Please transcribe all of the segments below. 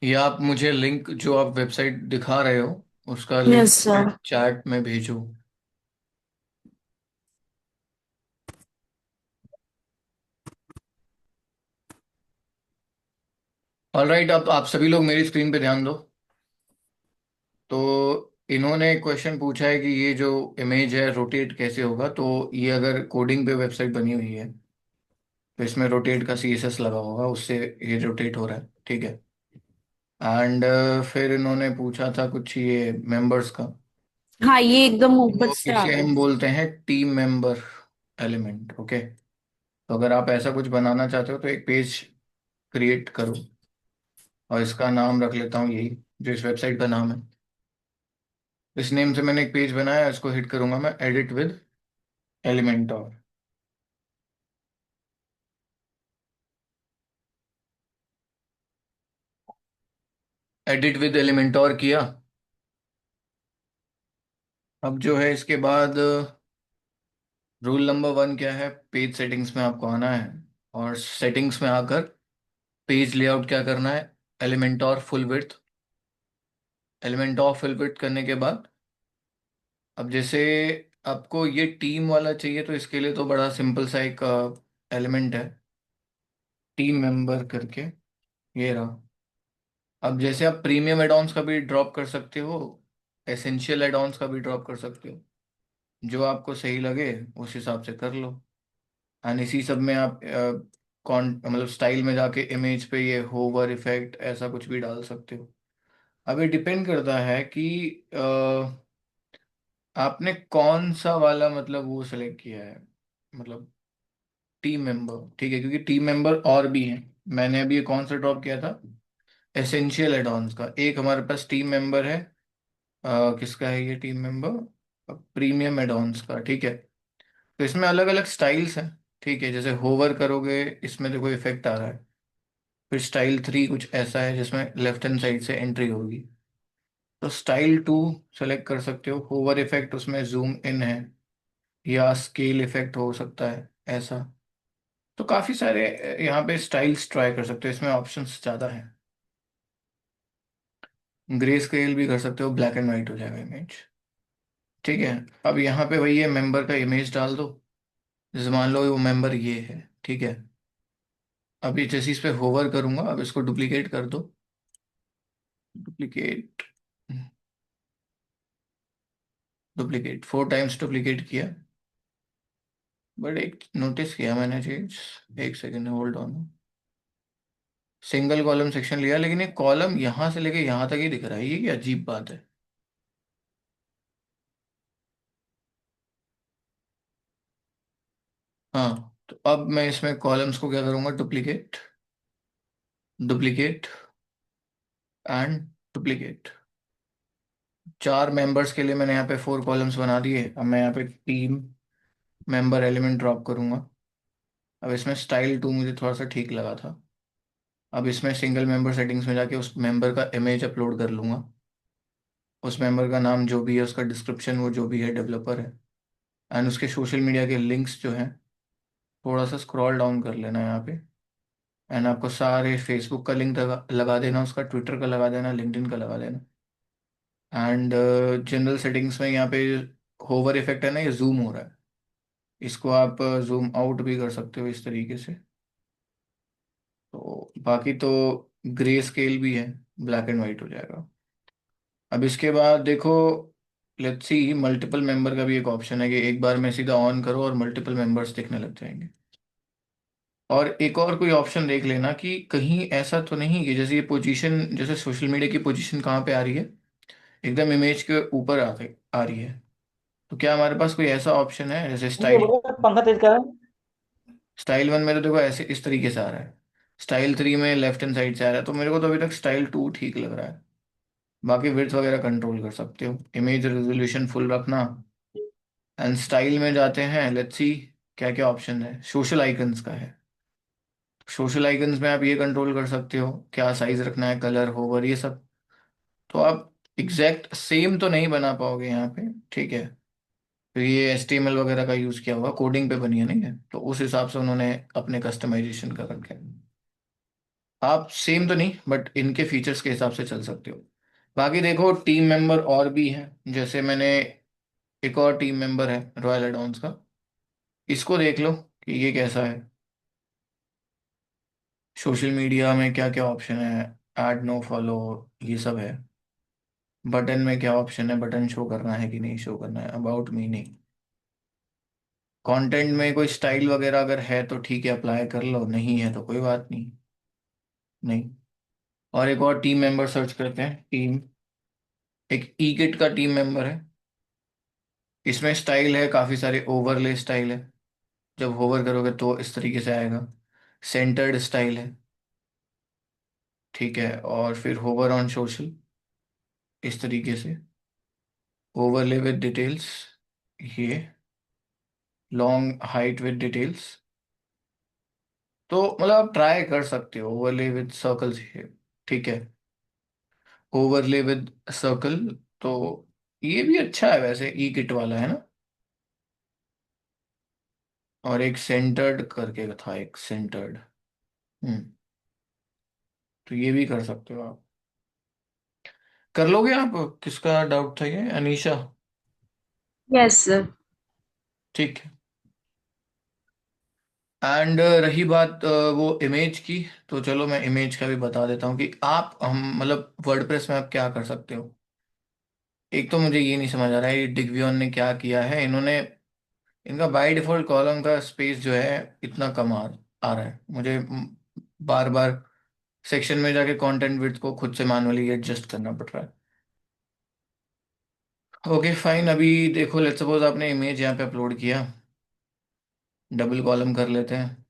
ये आप मुझे लिंक जो आप वेबसाइट दिखा रहे हो उसका लिंक यस सर। चैट में भेजो। ऑलराइट, अब आप सभी लोग मेरी स्क्रीन पे ध्यान दो। तो इन्होंने क्वेश्चन पूछा है कि ये जो इमेज है रोटेट कैसे होगा। तो ये अगर कोडिंग पे वेबसाइट बनी हुई है तो इसमें रोटेट का सीएसएस लगा होगा, उससे ये रोटेट हो रहा है, ठीक है। एंड फिर इन्होंने पूछा था कुछ ये मेंबर्स का। हाँ, ये एकदम ऊपर तो से आ इसे रहा हम है। बोलते हैं टीम मेंबर एलिमेंट, ओके। तो अगर आप ऐसा कुछ बनाना चाहते हो तो एक पेज क्रिएट करो और इसका नाम रख लेता हूँ यही जो इस वेबसाइट का नाम है। इस नेम से मैंने एक पेज बनाया, इसको हिट करूंगा मैं एडिट विद एलिमेंटोर। एडिट विद एलिमेंटोर किया। अब जो है इसके बाद रूल नंबर 1 क्या है, पेज सेटिंग्स में आपको आना है और सेटिंग्स में आकर पेज लेआउट क्या करना है, एलिमेंटोर फुल विड्थ। एलिमेंटोर फुल विड्थ करने के बाद अब जैसे आपको ये टीम वाला चाहिए तो इसके लिए तो बड़ा सिंपल सा एक एलिमेंट है, टीम मेंबर करके, ये रहा। अब जैसे आप प्रीमियम एडॉन्स का भी ड्रॉप कर सकते हो, एसेंशियल एडॉन्स का भी ड्रॉप कर सकते हो, जो आपको सही लगे उस हिसाब से कर लो। एंड इसी सब में आप कौन मतलब स्टाइल में जाके इमेज पे ये होवर इफेक्ट ऐसा कुछ भी डाल सकते हो। अब ये डिपेंड करता है कि आपने कौन सा वाला मतलब वो सिलेक्ट किया है, मतलब टीम मेंबर, ठीक है, क्योंकि टीम मेंबर और भी हैं। मैंने अभी ये कौन सा ड्रॉप किया था, एसेंशियल एडॉन्स का। एक हमारे पास टीम मेंबर है, किसका है ये टीम मेंबर, प्रीमियम एडॉन्स का, ठीक है। तो इसमें अलग अलग स्टाइल्स हैं, ठीक है। जैसे होवर करोगे इसमें देखो इफेक्ट आ रहा है। फिर स्टाइल 3 कुछ ऐसा है जिसमें लेफ्ट हैंड साइड से एंट्री होगी। तो स्टाइल 2 सेलेक्ट कर सकते हो, होवर इफेक्ट उसमें जूम इन है या स्केल इफेक्ट हो सकता है ऐसा। तो काफी सारे यहाँ पे स्टाइल्स ट्राई कर सकते हो, इसमें ऑप्शंस ज्यादा हैं। ग्रे स्केल भी कर सकते हो, ब्लैक एंड वाइट हो जाएगा इमेज, ठीक है। अब यहाँ पे वही है, मेंबर का इमेज डाल दो। जैसे मान लो वो मेंबर ये है, ठीक है। अभी जैसे इस पे होवर करूंगा, अब इसको डुप्लीकेट कर दो। डुप्लीकेट, डुप्लीकेट 4 टाइम्स डुप्लीकेट किया। बट एक नोटिस किया मैंने चीज, एक second hold on. Single column section लिया लेकिन एक कॉलम यहां से लेके यहां तक ही दिख रहा है, ये क्या अजीब बात है। हाँ, तो अब मैं इसमें कॉलम्स को क्या करूंगा, duplicate, duplicate and duplicate. 4 members के लिए मैंने यहाँ पे 4 कॉलम्स बना दिए। अब मैं यहाँ पे टीम मेंबर एलिमेंट ड्रॉप करूंगा। अब इसमें स्टाइल 2 मुझे थोड़ा सा ठीक लगा था। अब इसमें सिंगल मेंबर सेटिंग्स में जाके उस मेंबर का इमेज अपलोड कर लूंगा। उस मेंबर का नाम जो भी है, उसका डिस्क्रिप्शन वो जो भी है, डेवलपर है। एंड उसके सोशल मीडिया के लिंक्स जो हैं, थोड़ा सा स्क्रॉल डाउन कर लेना है यहाँ पे। एंड आपको सारे फेसबुक का लिंक लगा देना, उसका ट्विटर का लगा देना, लिंक्डइन का लगा देना। एंड जनरल सेटिंग्स में यहाँ पे होवर इफेक्ट है ना, ये जूम हो रहा है, इसको आप जूम आउट भी कर सकते हो इस तरीके से। तो बाकी तो ग्रे स्केल भी है, ब्लैक एंड वाइट हो जाएगा। अब इसके बाद देखो, लेट्स सी, मल्टीपल मेंबर का भी एक ऑप्शन है कि एक बार में सीधा ऑन करो और मल्टीपल मेंबर्स दिखने लग जाएंगे। और एक और कोई ऑप्शन देख लेना कि कहीं ऐसा तो नहीं कि जैसे ये पोजीशन, जैसे सोशल मीडिया की पोजीशन कहाँ पे आ रही है, एकदम इमेज के ऊपर आ रही है। तो क्या हमारे पास कोई ऐसा ऑप्शन है जैसे ये स्टाइल, बोला पंखा तेज का है। स्टाइल 1 मेरे देखो ऐसे इस तरीके से आ रहा है, स्टाइल 3 में लेफ्ट हैंड साइड से आ रहा है। तो मेरे को तो अभी तक स्टाइल 2 ठीक लग रहा है। बाकी विड्थ वगैरह कंट्रोल कर सकते हो, इमेज रेजोल्यूशन फुल रखना। एंड स्टाइल में जाते हैं, लेट्स सी क्या क्या ऑप्शन है। सोशल आइकन्स का है, सोशल आइकन्स में आप ये कंट्रोल कर सकते हो क्या साइज रखना है, कलर, होवर, ये सब। तो आप एग्जैक्ट सेम तो नहीं बना पाओगे यहाँ पे, ठीक है। तो ये HTML वगैरह का यूज़ किया होगा, कोडिंग पे बनी है नहीं है, तो उस हिसाब से उन्होंने अपने कस्टमाइजेशन कर रखे हैं। आप सेम तो नहीं, बट इनके फीचर्स के हिसाब से चल सकते हो। बाकी देखो, टीम मेंबर और भी हैं, जैसे मैंने एक और टीम मेंबर है रॉयल एडॉन्स का, इसको देख लो कि ये कैसा है। सोशल मीडिया में क्या क्या ऑप्शन है, ऐड नो फॉलो, ये सब है। बटन में क्या ऑप्शन है, बटन शो करना है कि नहीं शो करना है, अबाउट मी नहीं। कंटेंट में कोई स्टाइल वगैरह अगर है तो ठीक है, अप्लाई कर लो, नहीं है तो कोई बात नहीं। नहीं। और एक और टीम मेंबर सर्च करते हैं, टीम, एक ई किट का टीम मेंबर है। इसमें स्टाइल है, काफ़ी सारे ओवरले स्टाइल है। जब होवर करोगे तो इस तरीके से आएगा। सेंटर्ड स्टाइल है। ठीक है, और फिर होवर ऑन सोशल, इस तरीके से। ओवरले विद डिटेल्स, ये। Long height with details. तो मतलब आप ट्राई कर सकते हो ओवरले विद सर्कल्स ये। ठीक है, ओवरले विद सर्कल। तो ये भी अच्छा है वैसे, ई किट वाला है ना। और एक सेंटर्ड करके था, एक सेंटर्ड। हम्म। तो ये भी कर सकते हो आप। कर लोगे आप? किसका डाउट था ये, अनीशा? Yes sir. ठीक है। एंड रही बात वो इमेज की, तो चलो मैं इमेज का भी बता देता हूँ कि आप हम मतलब वर्डप्रेस में आप क्या कर सकते हो। एक तो मुझे ये नहीं समझ आ रहा है, ये डिग्वियन ने क्या किया है इन्होंने। इनका बाय डिफॉल्ट कॉलम का स्पेस जो है इतना कम आ रहा है मुझे। बार बार सेक्शन में जाके कंटेंट विड्थ को खुद से मैनुअली एडजस्ट करना पड़ रहा है। ओके फाइन, अभी देखो, लेट्स सपोज आपने इमेज यहाँ पे अपलोड किया। डबल कॉलम कर लेते हैं,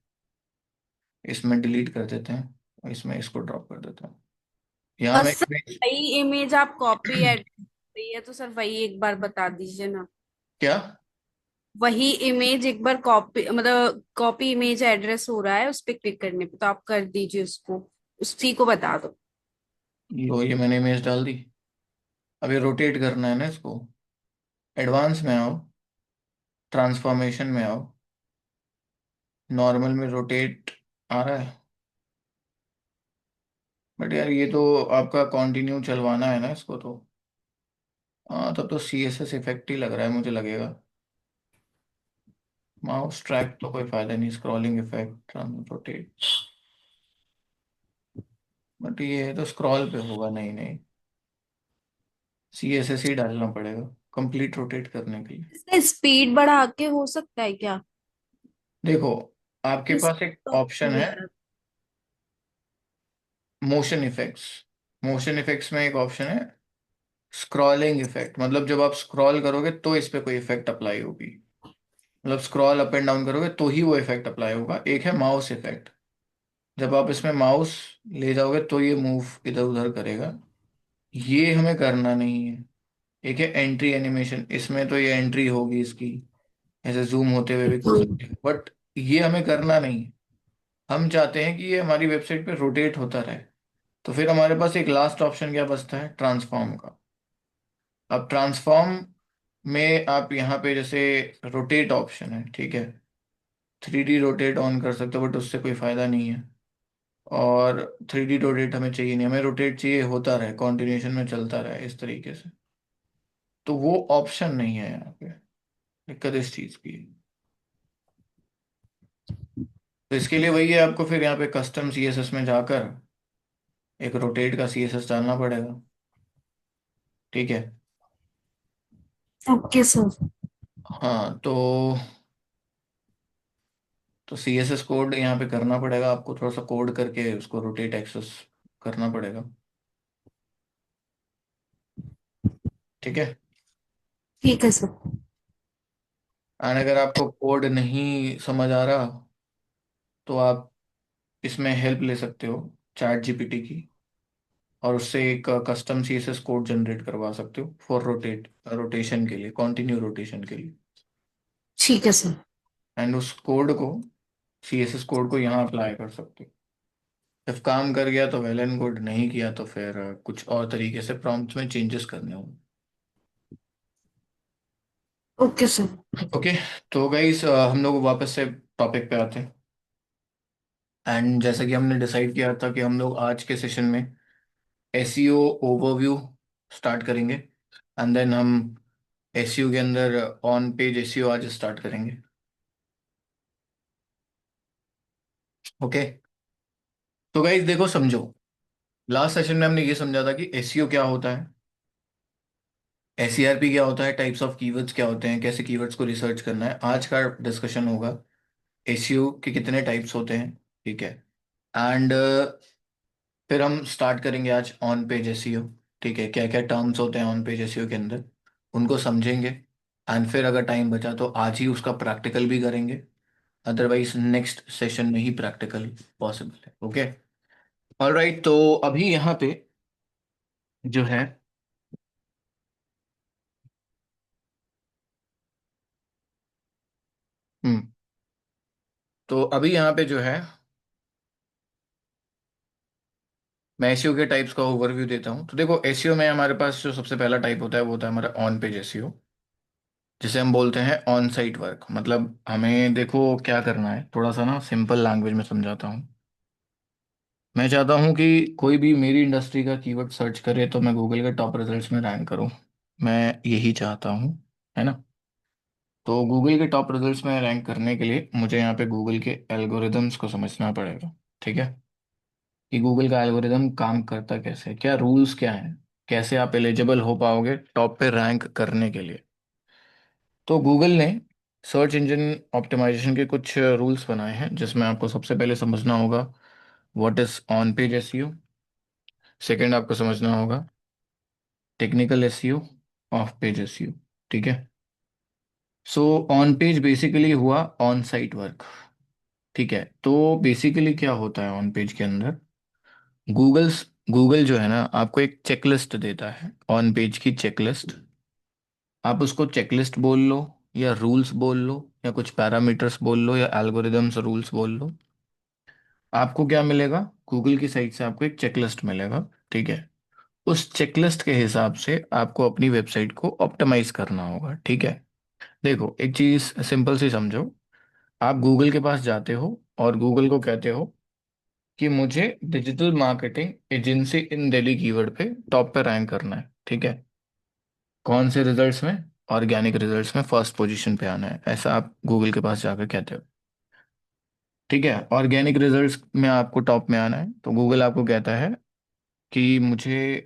इसमें डिलीट कर देते हैं, और इसमें इसको ड्रॉप कर देते हैं। यहाँ में सर इमेज। वही इमेज आप कॉपी एड रही है तो सर वही एक बार बता दीजिए ना। क्या? वही इमेज एक बार कॉपी मतलब कॉपी इमेज एड्रेस हो रहा है उस पर क्लिक करने पे, तो आप कर दीजिए उसको, उसी को बता दो। ये मैंने इमेज डाल दी। अभी रोटेट करना है ना इसको। एडवांस में आओ, ट्रांसफॉर्मेशन में आओ, नॉर्मल में रोटेट आ रहा है। बट यार ये तो आपका कंटिन्यू चलवाना है ना इसको तो। हाँ, तब तो सी एस एस इफेक्ट ही लग रहा है, मुझे लगेगा। माउस ट्रैक तो कोई फायदा नहीं, स्क्रॉलिंग इफेक्ट, रोटेट। बट ये तो स्क्रॉल पे होगा, नहीं नहीं। सी एस एस ही डालना पड़ेगा कंप्लीट रोटेट करने के लिए। इसका स्पीड बढ़ा के हो सकता है क्या? देखो, आपके इस पास एक तो ऑप्शन नहीं है, आ रहा। Motion effects. मोशन इफेक्ट्स में एक ऑप्शन है स्क्रॉलिंग इफेक्ट, मतलब जब आप स्क्रॉल करोगे तो इस पे कोई इफेक्ट अप्लाई होगी। मतलब स्क्रॉल अप एंड डाउन करोगे तो ही वो इफेक्ट अप्लाई होगा। एक है माउस इफेक्ट, जब आप इसमें माउस ले जाओगे तो ये मूव इधर उधर करेगा। ये हमें करना नहीं है। एक है एंट्री एनिमेशन, इसमें तो ये एंट्री होगी इसकी, ऐसे जूम होते हुए भी कर सकते हैं, बट ये हमें करना नहीं है। हम चाहते हैं कि ये हमारी वेबसाइट पे रोटेट होता रहे। तो फिर हमारे पास एक लास्ट ऑप्शन क्या बचता है, ट्रांसफॉर्म का। अब ट्रांसफॉर्म में आप यहाँ पे जैसे रोटेट ऑप्शन है, ठीक है, 3D रोटेट ऑन कर सकते हो, बट उससे कोई फायदा नहीं है। और 3D रोटेट हमें चाहिए नहीं, हमें रोटेट चाहिए होता रहे, कॉन्टिन्यूशन में चलता रहे इस तरीके से। तो वो ऑप्शन नहीं है यहाँ पे, दिक्कत इस चीज़ की है। तो इसके लिए वही है, आपको फिर यहाँ पे कस्टम सी एस एस में जाकर एक रोटेट का सी एस एस डालना पड़ेगा। ठीक है। Okay sir. हाँ, तो सी एस एस कोड यहाँ पे करना पड़ेगा आपको, थोड़ा सा कोड करके उसको रोटेट एक्सेस करना पड़ेगा। ठीक है। ठीक है सर। एंड अगर आपको कोड नहीं समझ आ रहा तो आप इसमें हेल्प ले सकते हो, चैट जीपीटी की। और उससे एक custom C S S code generate करवा सकते हो फॉर रोटेशन के लिए, कॉन्टिन्यू रोटेशन के लिए। ठीक है सर। एंड उस कोड को, सी एस एस कोड को यहाँ अप्लाई कर सकते हो। जब काम कर गया तो वेल एंड गुड, नहीं किया तो फिर कुछ और तरीके से प्रॉम्प्ट्स में चेंजेस करने होंगे। Okay sir. ओके। तो गाइस, हम लोग वापस से टॉपिक पे आते हैं। एंड जैसा कि हमने डिसाइड किया था कि हम लोग आज के सेशन में एसईओ ओवरव्यू स्टार्ट करेंगे, एंड देन हम एसईओ के अंदर ऑन पेज एसईओ आज स्टार्ट करेंगे। ओके। तो गाइज देखो, समझो, लास्ट सेशन में हमने ये समझा था कि एसईओ क्या होता है, एसईआरपी क्या होता है, टाइप्स ऑफ कीवर्ड्स क्या होते हैं, कैसे कीवर्ड्स को रिसर्च करना है। आज का डिस्कशन होगा एसईओ के कितने टाइप्स होते हैं, ठीक है। एंड फिर हम स्टार्ट करेंगे आज ऑन पेज एसईओ, ठीक है। क्या क्या टर्म्स होते हैं ऑन पेज एसईओ के अंदर, उनको समझेंगे। एंड फिर अगर टाइम बचा तो आज ही उसका प्रैक्टिकल भी करेंगे, अदरवाइज नेक्स्ट सेशन में ही प्रैक्टिकल पॉसिबल है। Okay, alright. तो अभी यहाँ पे जो है, हम्म, तो अभी यहाँ पे जो है मैं एसईओ के टाइप्स का ओवरव्यू देता हूँ। तो देखो, एसईओ में हमारे पास जो सबसे पहला टाइप होता है वो होता है हमारा ऑन पेज एसईओ, जिसे हम बोलते हैं ऑन साइट वर्क। मतलब हमें देखो क्या करना है, थोड़ा सा ना सिंपल लैंग्वेज में समझाता हूँ। मैं चाहता हूँ कि कोई भी मेरी इंडस्ट्री का कीवर्ड सर्च करे तो मैं गूगल के टॉप रिजल्ट्स में रैंक करूँ। मैं यही चाहता हूँ, है ना। तो गूगल के टॉप रिजल्ट्स में रैंक करने के लिए मुझे यहाँ पे गूगल के एल्गोरिदम्स को समझना पड़ेगा, ठीक है। कि गूगल का एल्गोरिदम काम करता कैसे है, क्या रूल्स क्या हैं, कैसे आप एलिजिबल हो पाओगे टॉप पे रैंक करने के लिए। तो गूगल ने सर्च इंजन ऑप्टिमाइजेशन के कुछ रूल्स बनाए हैं, जिसमें आपको सबसे पहले समझना होगा what is on page SEO. Second, आपको समझना होगा technical SEO, of page SEO, ठीक है। सो ऑन पेज बेसिकली हुआ ऑन साइट वर्क, ठीक है। तो बेसिकली क्या होता है ऑन पेज के अंदर, गूगल गूगल जो है ना आपको एक चेकलिस्ट देता है, ऑन पेज की चेकलिस्ट। आप उसको चेकलिस्ट बोल लो, या रूल्स बोल लो, या कुछ पैरामीटर्स बोल लो, या एल्गोरिदम्स रूल्स बोल लो। आपको क्या मिलेगा, गूगल की साइट से आपको एक चेकलिस्ट मिलेगा, ठीक है। उस चेकलिस्ट के हिसाब से आपको अपनी वेबसाइट को ऑप्टिमाइज करना होगा, ठीक है। देखो, एक चीज सिंपल सी समझो। आप गूगल के पास जाते हो और गूगल को कहते हो कि मुझे digital marketing agency in Delhi keyword पे टॉप पे रैंक करना है, ठीक है। कौन से रिजल्ट्स में, ऑर्गेनिक रिजल्ट्स में फर्स्ट पोजीशन पे आना है, ऐसा आप गूगल के पास जाकर कहते हो, ठीक है। ऑर्गेनिक रिजल्ट्स में आपको टॉप में आना है, तो गूगल आपको कहता है कि मुझे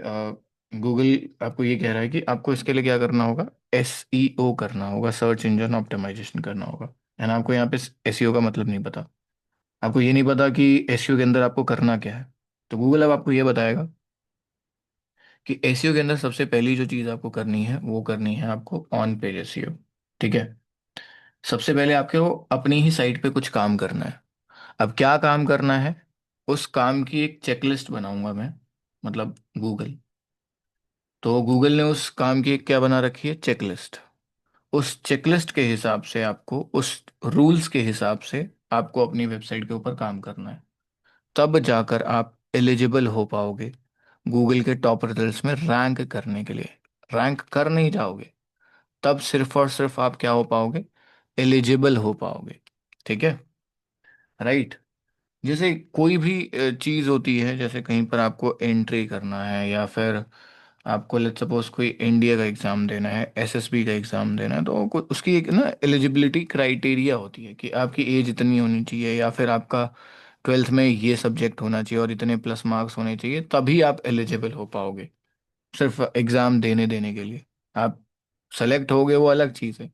गूगल आपको ये कह रहा है कि आपको इसके लिए क्या करना होगा, एसईओ करना होगा, सर्च इंजन ऑप्टिमाइजेशन करना होगा। है ना। आपको यहाँ पे एसईओ का मतलब नहीं पता, आपको ये नहीं पता कि एसईओ के अंदर आपको करना क्या है। तो गूगल अब आपको ये बताएगा कि एसईओ के अंदर सबसे पहली जो चीज़ आपको करनी है वो करनी है आपको ऑन पेज एसईओ, ठीक है। सबसे पहले आपको अपनी ही साइट पे कुछ काम करना है। अब क्या काम करना है, उस काम की एक चेकलिस्ट बनाऊंगा मैं, मतलब गूगल। तो गूगल ने उस काम की एक क्या बना रखी है, चेकलिस्ट। उस चेकलिस्ट के हिसाब से आपको, उस रूल्स के हिसाब से आपको अपनी वेबसाइट के ऊपर काम करना है। तब जाकर आप एलिजिबल हो पाओगे गूगल के टॉप रिजल्ट्स में रैंक करने के लिए। रैंक कर नहीं जाओगे, तब सिर्फ और सिर्फ आप क्या हो पाओगे, एलिजिबल हो पाओगे, ठीक है। राइट। जैसे कोई भी चीज़ होती है, जैसे कहीं पर आपको एंट्री करना है, या फिर आपको लेट्स सपोज कोई इंडिया का एग्ज़ाम देना है, एसएसबी का एग्ज़ाम देना है, तो उसकी एक ना एलिजिबिलिटी क्राइटेरिया होती है कि आपकी एज इतनी होनी चाहिए, या फिर आपका ट्वेल्थ में ये सब्जेक्ट होना चाहिए और इतने प्लस मार्क्स होने चाहिए, तभी आप एलिजिबल हो पाओगे सिर्फ एग्ज़ाम देने देने के लिए। आप सेलेक्ट होगे वो अलग चीज़ है,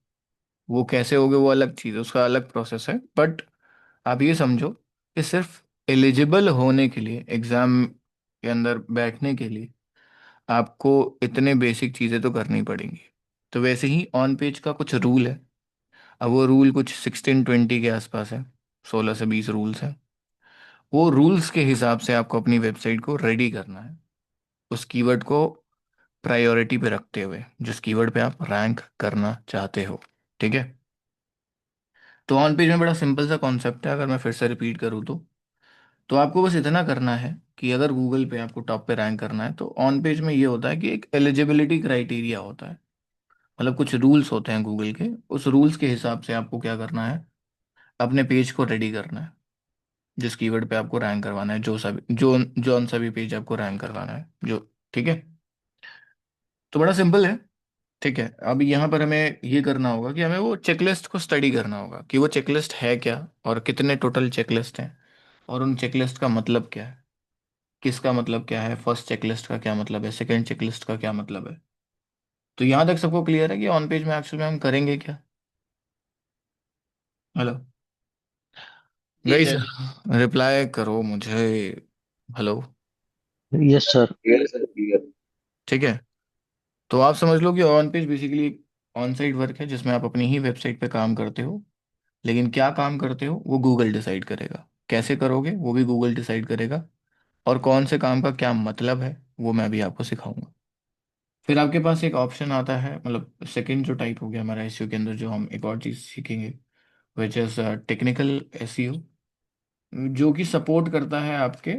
वो कैसे होगे वो अलग चीज़ है, उसका अलग प्रोसेस है। बट आप ये समझो कि सिर्फ एलिजिबल होने के लिए, एग्ज़ाम के अंदर बैठने के लिए आपको इतने बेसिक चीज़ें तो करनी पड़ेंगी। तो वैसे ही ऑन पेज का कुछ रूल है। अब वो रूल कुछ 16-20 के आसपास है, 16 से 20 रूल्स हैं। वो रूल्स के हिसाब से आपको अपनी वेबसाइट को रेडी करना है, उस कीवर्ड को प्रायोरिटी पे रखते हुए, जिस कीवर्ड पे आप रैंक करना चाहते हो, ठीक है। तो ऑन पेज में बड़ा सिंपल सा कॉन्सेप्ट है, अगर मैं फिर से रिपीट करूँ तो आपको बस इतना करना है कि अगर गूगल पे आपको टॉप पे रैंक करना है, तो ऑन पेज में ये होता है कि एक एलिजिबिलिटी क्राइटेरिया होता है। मतलब कुछ रूल्स होते हैं गूगल के, उस रूल्स के हिसाब से आपको क्या करना है, अपने पेज को रेडी करना है। जिस कीवर्ड पे आपको रैंक करवाना है, जो सभी जो उन सभी पेज आपको रैंक करवाना है जो। ठीक है, तो बड़ा सिंपल है। ठीक है, अब यहाँ पर हमें ये करना होगा कि हमें वो चेकलिस्ट को स्टडी करना होगा कि वो चेकलिस्ट है क्या, और कितने टोटल चेकलिस्ट हैं, और उन चेकलिस्ट का मतलब क्या है, किसका मतलब क्या है, फर्स्ट चेकलिस्ट का क्या मतलब है, सेकंड चेकलिस्ट का क्या मतलब है। तो यहाँ तक सबको क्लियर है कि ऑन पेज में एक्चुअल में हम करेंगे क्या। हेलो जी गाइस, सर। रिप्लाई करो मुझे। Hello. Yes sir. Clear sir, clear. ठीक है, तो आप समझ लो कि on page basically on site work है जिसमें आप अपनी ही वेबसाइट पे काम करते हो, लेकिन क्या काम करते हो वो गूगल डिसाइड करेगा, कैसे करोगे वो भी गूगल डिसाइड करेगा, और कौन से काम का क्या मतलब है वो मैं भी आपको सिखाऊंगा। फिर आपके पास एक ऑप्शन आता है, मतलब सेकंड जो टाइप हो गया हमारा एसईओ के अंदर, जो हम एक और चीज़ सीखेंगे, विच इज़ टेक्निकल एसईओ, जो कि सपोर्ट करता है आपके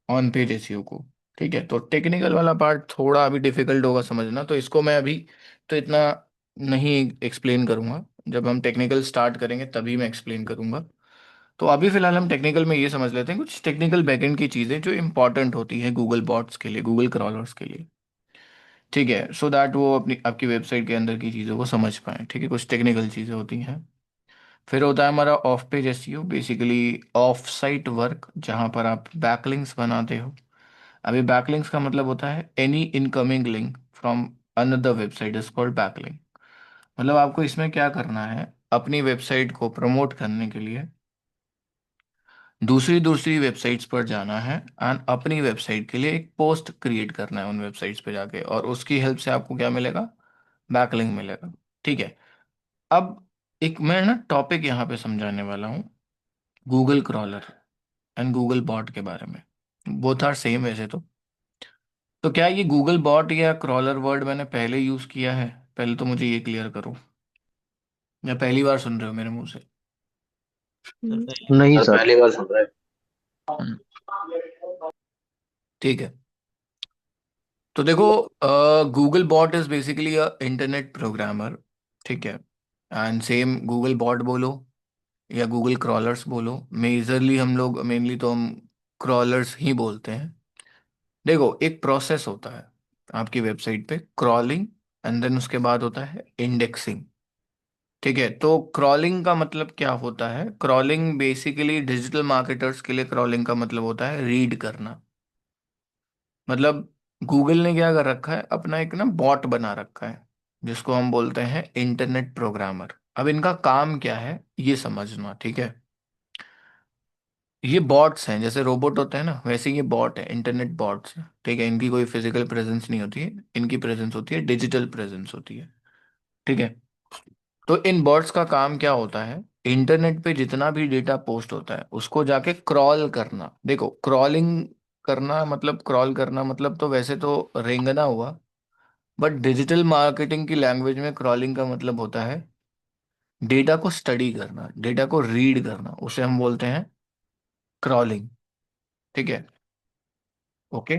ऑन पेज एसईओ को। ठीक है, तो टेक्निकल वाला पार्ट थोड़ा अभी डिफिकल्ट होगा समझना, तो इसको मैं अभी तो इतना नहीं एक्सप्लेन करूंगा। जब हम टेक्निकल स्टार्ट करेंगे तभी मैं एक्सप्लेन करूंगा। तो अभी फिलहाल हम टेक्निकल में ये समझ लेते हैं कुछ टेक्निकल बैकएंड की चीज़ें जो इंपॉर्टेंट होती है गूगल बॉट्स के लिए, गूगल क्रॉलर्स के लिए। ठीक है, सो दैट वो अपनी आपकी वेबसाइट के अंदर की चीज़ों को समझ पाए। ठीक है, कुछ टेक्निकल चीज़ें होती हैं। फिर होता है हमारा of page SEO, basically of site work, जहां पर आप बैकलिंक्स बनाते हो। अभी बैकलिंक्स का मतलब होता है any incoming link from another website is called backlink. मतलब आपको इसमें क्या करना है, अपनी वेबसाइट को प्रमोट करने के लिए दूसरी दूसरी वेबसाइट्स पर जाना है, एंड अपनी वेबसाइट के लिए एक पोस्ट क्रिएट करना है उन वेबसाइट्स पे जाके, और उसकी हेल्प से आपको क्या मिलेगा, बैकलिंक मिलेगा। ठीक है, अब एक मैं ना टॉपिक यहाँ पे समझाने वाला हूँ, Google crawler and Google bot के बारे में। बोथ आर सेम वैसे तो क्या ये गूगल बॉट या क्रॉलर वर्ड मैंने पहले यूज किया है, पहले तो मुझे ये क्लियर करो, या पहली बार सुन रहे हो मेरे मुंह से। हम्म। नहीं सर, पहली बार सुन रहे हैं। हम्म, ठीक है, तो देखो, Google bot is basically a internet programmer. ठीक है, एंड सेम गूगल बॉट बोलो या गूगल क्रॉलर्स बोलो, मेजरली हम लोग मेनली तो हम क्रॉलर्स ही बोलते हैं। देखो, एक प्रोसेस होता है आपकी वेबसाइट पे, क्रॉलिंग, एंड देन उसके बाद होता है इंडेक्सिंग। ठीक है, तो क्रॉलिंग का मतलब क्या होता है, क्रॉलिंग बेसिकली डिजिटल मार्केटर्स के लिए क्रॉलिंग का मतलब होता है रीड करना। मतलब गूगल ने क्या कर रखा है, अपना एक ना बॉट बना रखा है जिसको हम बोलते हैं इंटरनेट प्रोग्रामर। अब इनका काम क्या है ये समझना। ठीक है, ये बॉट्स हैं, जैसे रोबोट होते हैं ना, वैसे ये बॉट है, इंटरनेट बॉट्स हैं। ठीक है, इनकी कोई फिजिकल प्रेजेंस नहीं होती है, इनकी प्रेजेंस होती है, डिजिटल प्रेजेंस होती है। ठीक है, तो इन बॉट्स का काम क्या होता है, इंटरनेट पे जितना भी डेटा पोस्ट होता है उसको जाके क्रॉल करना। देखो, क्रॉलिंग करना मतलब, क्रॉल करना मतलब तो वैसे तो रेंगना हुआ, बट डिजिटल मार्केटिंग की लैंग्वेज में क्रॉलिंग का मतलब होता है डेटा को स्टडी करना, डेटा को रीड करना, उसे हम बोलते हैं क्रॉलिंग। ठीक है, ओके,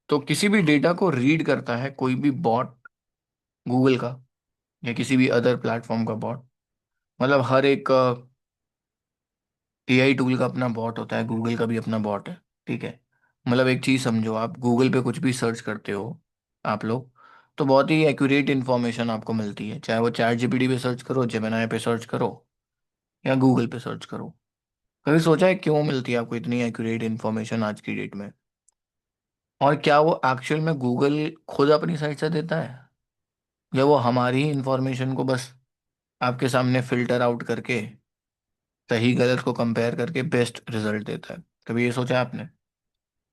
तो किसी भी डेटा को रीड करता है कोई भी बॉट, गूगल का या किसी भी अदर प्लेटफॉर्म का बॉट। मतलब हर एक एआई टूल का अपना बॉट होता है, गूगल का भी अपना बॉट है। ठीक है, मतलब एक चीज़ समझो, आप गूगल पे कुछ भी सर्च करते हो आप लोग, तो बहुत ही एक्यूरेट इन्फॉर्मेशन आपको मिलती है, चाहे वो चैट जीपीटी पे सर्च करो, जेमिनाई पे सर्च करो, या गूगल पे सर्च करो। कभी सोचा है क्यों मिलती है आपको इतनी एक्यूरेट इन्फॉर्मेशन आज की डेट में, और क्या वो एक्चुअल में गूगल खुद अपनी साइट से देता है, या वो हमारी ही इंफॉर्मेशन को बस आपके सामने फिल्टर आउट करके सही गलत को कंपेयर करके बेस्ट रिजल्ट देता है। कभी ये सोचा है आपने।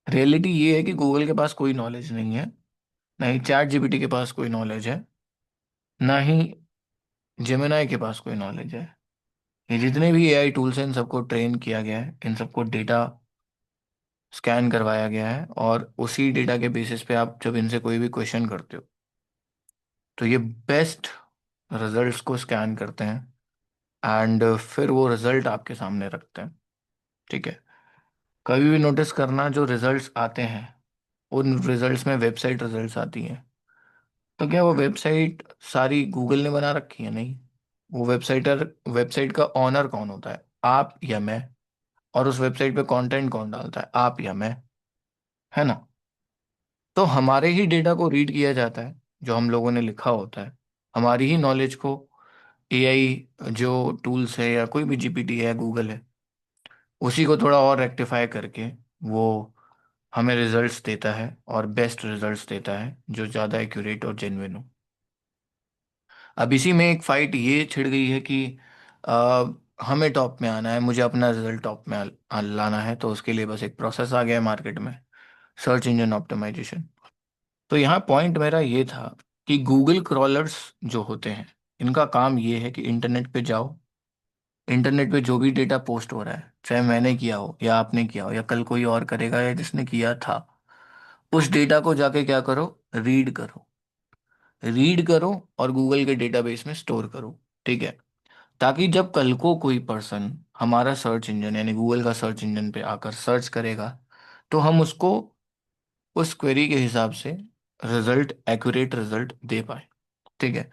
रियलिटी ये है कि गूगल के पास कोई नॉलेज नहीं है, ना ही चैट जीपीटी के पास कोई नॉलेज है, ना ही जेमिनाई के पास कोई नॉलेज है। ये जितने भी एआई टूल्स हैं इन सबको ट्रेन किया गया है, इन सबको डेटा स्कैन करवाया गया है, और उसी डेटा के बेसिस पे आप जब इनसे कोई भी क्वेश्चन करते हो तो ये बेस्ट रिजल्ट्स को स्कैन करते हैं, एंड फिर वो रिजल्ट आपके सामने रखते हैं। ठीक है, कभी भी नोटिस करना, जो रिजल्ट्स आते हैं उन रिजल्ट्स में वेबसाइट रिजल्ट्स आती हैं, तो क्या वो वेबसाइट सारी गूगल ने बना रखी है, नहीं। वो वेबसाइट का ऑनर कौन होता है, आप या मैं। और उस वेबसाइट पे कंटेंट कौन डालता है? आप या मैं, है ना? तो हमारे ही डेटा को रीड किया जाता है, जो हम लोगों ने लिखा होता है। हमारी ही नॉलेज को एआई जो टूल्स है या कोई भी जीपीटी है, गूगल है, उसी को थोड़ा और रेक्टिफाई करके वो हमें रिजल्ट्स देता है, और बेस्ट रिजल्ट्स देता है जो ज़्यादा एक्यूरेट और जेन्युइन हो। अब इसी में एक फाइट ये छिड़ गई है कि आ, हमें टॉप में आना है, मुझे अपना रिजल्ट टॉप में लाना है, तो उसके लिए बस एक प्रोसेस आ गया है मार्केट में, सर्च इंजन ऑप्टिमाइजेशन। तो यहाँ पॉइंट मेरा ये था कि गूगल क्रॉलर्स जो होते हैं, इनका काम ये है कि इंटरनेट पे जाओ, इंटरनेट पे जो भी डेटा पोस्ट हो रहा है, चाहे मैंने किया हो या आपने किया हो या कल कोई और करेगा या जिसने किया था, उस डेटा को जाके क्या करो? रीड करो। रीड करो और गूगल के डेटाबेस में स्टोर करो। ठीक है? ताकि जब कल को कोई पर्सन हमारा सर्च इंजन यानी गूगल का सर्च इंजन पे आकर सर्च करेगा, तो हम उसको उस क्वेरी के हिसाब से रिजल्ट, एक्यूरेट रिजल्ट दे पाए। ठीक है?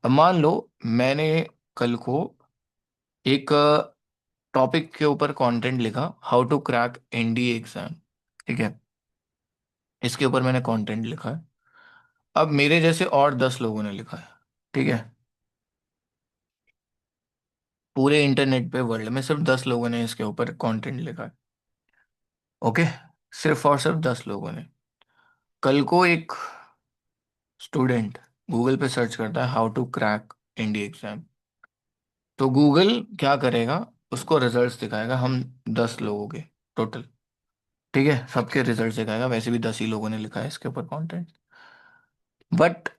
अब मान लो मैंने कल को एक टॉपिक के ऊपर कंटेंट लिखा, how to crack NDA exam. ठीक है? इसके ऊपर मैंने कंटेंट लिखा है। अब मेरे जैसे और 10 लोगों ने लिखा है। ठीक है? पूरे इंटरनेट पे, वर्ल्ड में सिर्फ 10 लोगों ने इसके ऊपर कंटेंट लिखा है। ओके? सिर्फ और सिर्फ 10 लोगों ने। कल को एक स्टूडेंट गूगल पे सर्च करता है how to crack NDA exam, तो गूगल क्या करेगा? उसको रिजल्ट्स दिखाएगा, हम 10 लोगों के टोटल। ठीक है? सबके रिजल्ट्स दिखाएगा, वैसे भी 10 ही लोगों ने लिखा है इसके ऊपर कंटेंट। बट